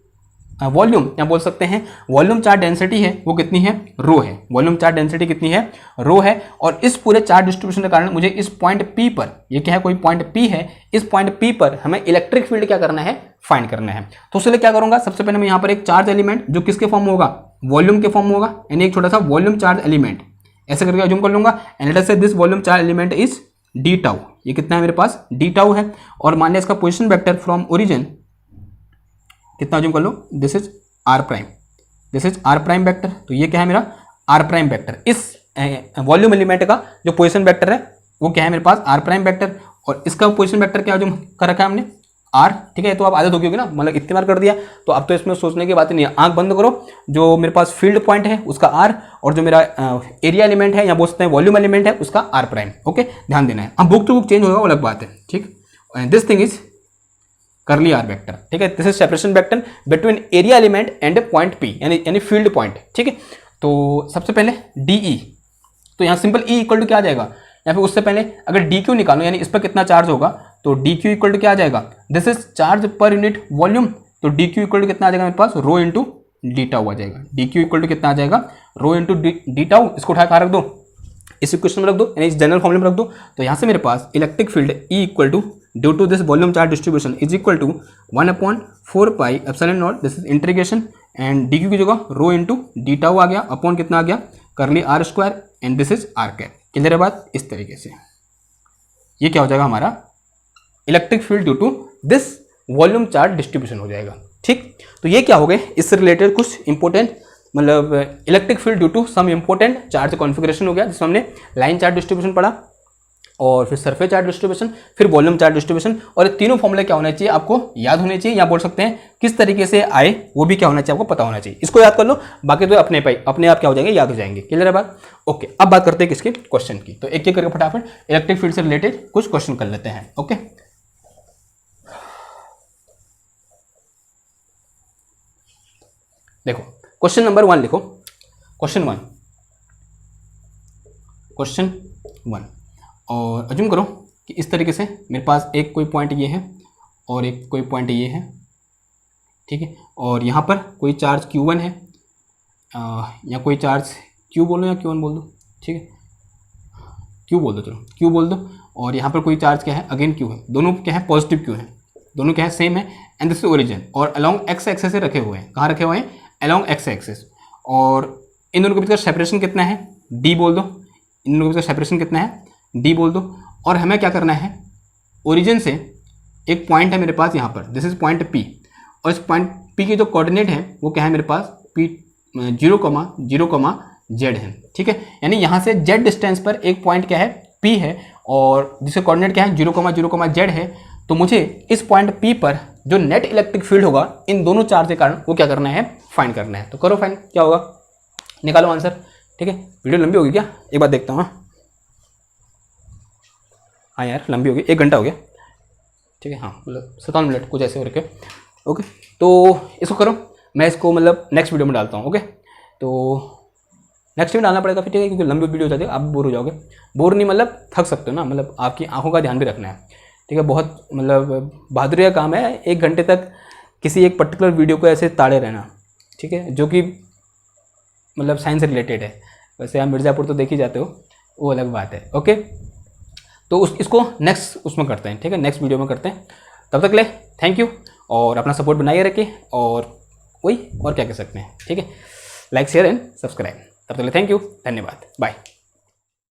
वॉल्यूम या बोल सकते हैं वॉल्यूम चार्ज डेंसिटी है वो कितनी है, रो है, वॉल्यूम चार्ज डेंसिटी कितनी है, रो है। और इस पूरे चार्ज डिस्ट्रीब्यूशन के कारण मुझे इस पॉइंट P पर, ये क्या है, कोई पॉइंट P है, इस पॉइंट P पर हमें इलेक्ट्रिक फील्ड क्या करना है, फाइंड करना है। तो उसके लिए क्या करूंगा, सबसे पहले मैं यहाँ पर एक चार्ज एलिमेंट जो किसके फॉर्म में होगा, वॉल्यूम के फॉर्म में होगा, यानी एक छोटा सा वॉल्यूम चार्ज एलिमेंट ऐसे करके अज्यूम कर लूंगा, and let us say this volume charge element is D tau, ये कितना है मेरे पास डी टाउ है। और मान लिया इसका पोजिशन वेक्टर फ्रॉम ओरिजिन कितना अज्यूम कर लो, this is R prime, this is R prime vector. तो ये क्या है मेरा आर प्राइम वेक्टर। इस वॉल्यूम एलिमेंट का जो पोजिशन वेक्टर है वो क्या है मेरे पास आर प्राइम वेक्टर, और इसका पोजिशन वेक्टर क्या अज्यूम कर रखा है हमने आर, ठीक है। तो आप आदत होगी ना, मतलब इतनी बार कर दिया तो अब तो इसमें सोचने की बात ही नहीं है। आंख बंद करो, जो मेरे पास फील्ड पॉइंट है उसका आर, और जो मेरा एरिया एलिमेंट है या बोल सकते हैं वॉल्यूम एलिमेंट है उसका आर प्राइम। ओके, ध्यान देना है। अब बुक टू बुक चेंज होगा वो अलग बात है, ठीक। दिस थिंग इज करली आर वेक्टर, ठीक है। This is separation vector between area element and point P, यानी फील्ड पॉइंट, ठीक है। तो सबसे पहले डीई, तो यहाँ सिंपल ई इक्वल टू क्या आ जाएगा, या फिर उससे पहले अगर डी क्यू निकालो यानी इस पर कितना चार्ज होगा, तो डी क्यू इक्वल टू क्या आ जाएगा, this is charge per unit volume. तो डी क्यू इक्वल टू कितना आ जाएगा मेरे पास, रो इंटू डी टाउ आ जाएगा। डी क्यू इक्वल टू कितना आ जाएगा, रो इंटू डी टाउ। इसको उठा कहाँ रख दो, इस इक्वेशन में रख दो, यानी इस जनरल फॉर्मूले में रख दो। तो यहाँ से मेरे पास electric field E equal to due to this volume charge distribution is equal to 1/4 pi epsilon naught, this is integration, and D Q की जगह रो इंटू डी टाउ आ गया, अपॉन कितना आ गया curly R square, and this is R cap. Clear है बात। इस तरीके से ये क्या हो जाएगा हमारा electric field due to this volume charge distribution हो जाएगा, ठीक। तो ये क्या हो गए, इससे रिलेटेड कुछ इंपॉर्टेंट, मतलब electric field due to some important charge configuration हो गया, जिसमें हमने लाइन चार्ज डिस्ट्रीब्यूशन पढ़ा, और फिर सरफेस चार्ज डिस्ट्रीब्यूशन, फिर वॉल्यूम चार्ज डिस्ट्रीब्यूशन। और ये तीनों फॉर्मूले क्या होने चाहिए आपको याद होने चाहिए, या बोल सकते हैं किस तरीके से आए वो भी क्या होना चाहिए आपको पता होना चाहिए। इसको याद कर लो, बाकी तो अपने आप क्या हो जाएंगे, याद हो जाएंगे। क्लियर है बात। ओके, अब बात करते हैं किसके क्वेश्चन की। तो एक एक करके फटाफट इलेक्ट्रिक फील्ड से रिलेटेड कुछ क्वेश्चन कर लेते हैं। ओके, देखो क्वेश्चन नंबर 1 लिखो। क्वेश्चन वन, और अज्यूम करो कि इस तरीके से मेरे पास एक कोई पॉइंट ये है और एक कोई पॉइंट ये है, ठीक है। और यहाँ पर कोई चार्ज Q1 है, या कोई चार्ज Q बोलो या Q1 बोल दो, ठीक है। Q बोल दो, चलो Q बोल दो। और यहाँ पर कोई चार्ज क्या है, अगेन Q है, दोनों क्या है पॉजिटिव Q है, दोनों क्या है सेम है, एंड दिस इज ओरिजिन, और अलोंग एक्स एक्सेस से रखे हुए हैं। कहाँ रखे हुए हैं, अलोंग एक्स एक्सेस। और इन दोनों के बीच का सेपरेशन कितना है, D बोल दो। इन दोनों के बीच का सेपरेशन कितना है, D बोल दो। और हमें क्या करना है, ओरिजिन से एक पॉइंट है मेरे पास यहाँ पर, दिस इज पॉइंट P, और इस पॉइंट P के जो कोऑर्डिनेट है वो क्या है मेरे पास P 0,0,z है, ठीक है। यानी यहाँ से z डिस्टेंस पर एक पॉइंट क्या है P है, और जिसका कोऑर्डिनेट क्या है 0,0,z है। तो मुझे इस पॉइंट P पर जो नेट इलेक्ट्रिक फील्ड होगा इन दोनों चार्ज के कारण वो क्या करना है, फाइंड करना है। तो करो फाइंड, क्या होगा, निकालो आंसर, ठीक है। वीडियो लंबी होगी क्या, एक बार देखता हूँ। हाँ यार लंबी होगी, 1 घंटा हो गया, ठीक है। हाँ मतलब 57 मिनट कुछ ऐसे हो रखे। ओके, तो इसको करो, मैं इसको मतलब नेक्स्ट वीडियो में डालता हूँ। ओके, तो नेक्स्ट में डालना पड़ेगा फिर, ठीक है, क्योंकि लंबी वीडियो हो जाती है, आप बोर हो जाओगे। बोर नहीं मतलब थक सकते हो ना, मतलब आपकी आंखों का ध्यान भी रखना है, ठीक है। बहुत मतलब बहादुरी का काम है 1 घंटे तक किसी एक पर्टिकुलर वीडियो को ऐसे ताड़े रहना, ठीक है, जो कि मतलब साइंस से रिलेटेड है। वैसे आप मिर्ज़ापुर तो देख ही जाते हो, वो अलग बात है। ओके, तो इसको नेक्स्ट उसमें करते हैं, ठीक है, नेक्स्ट वीडियो में करते हैं। तब तक ले थैंक यू, और अपना सपोर्ट बनाइए रखिए, और वही और क्या कह सकते हैं, ठीक है, लाइक शेयर एंड सब्सक्राइब। तब तक ले थैंक यू, धन्यवाद, बाय।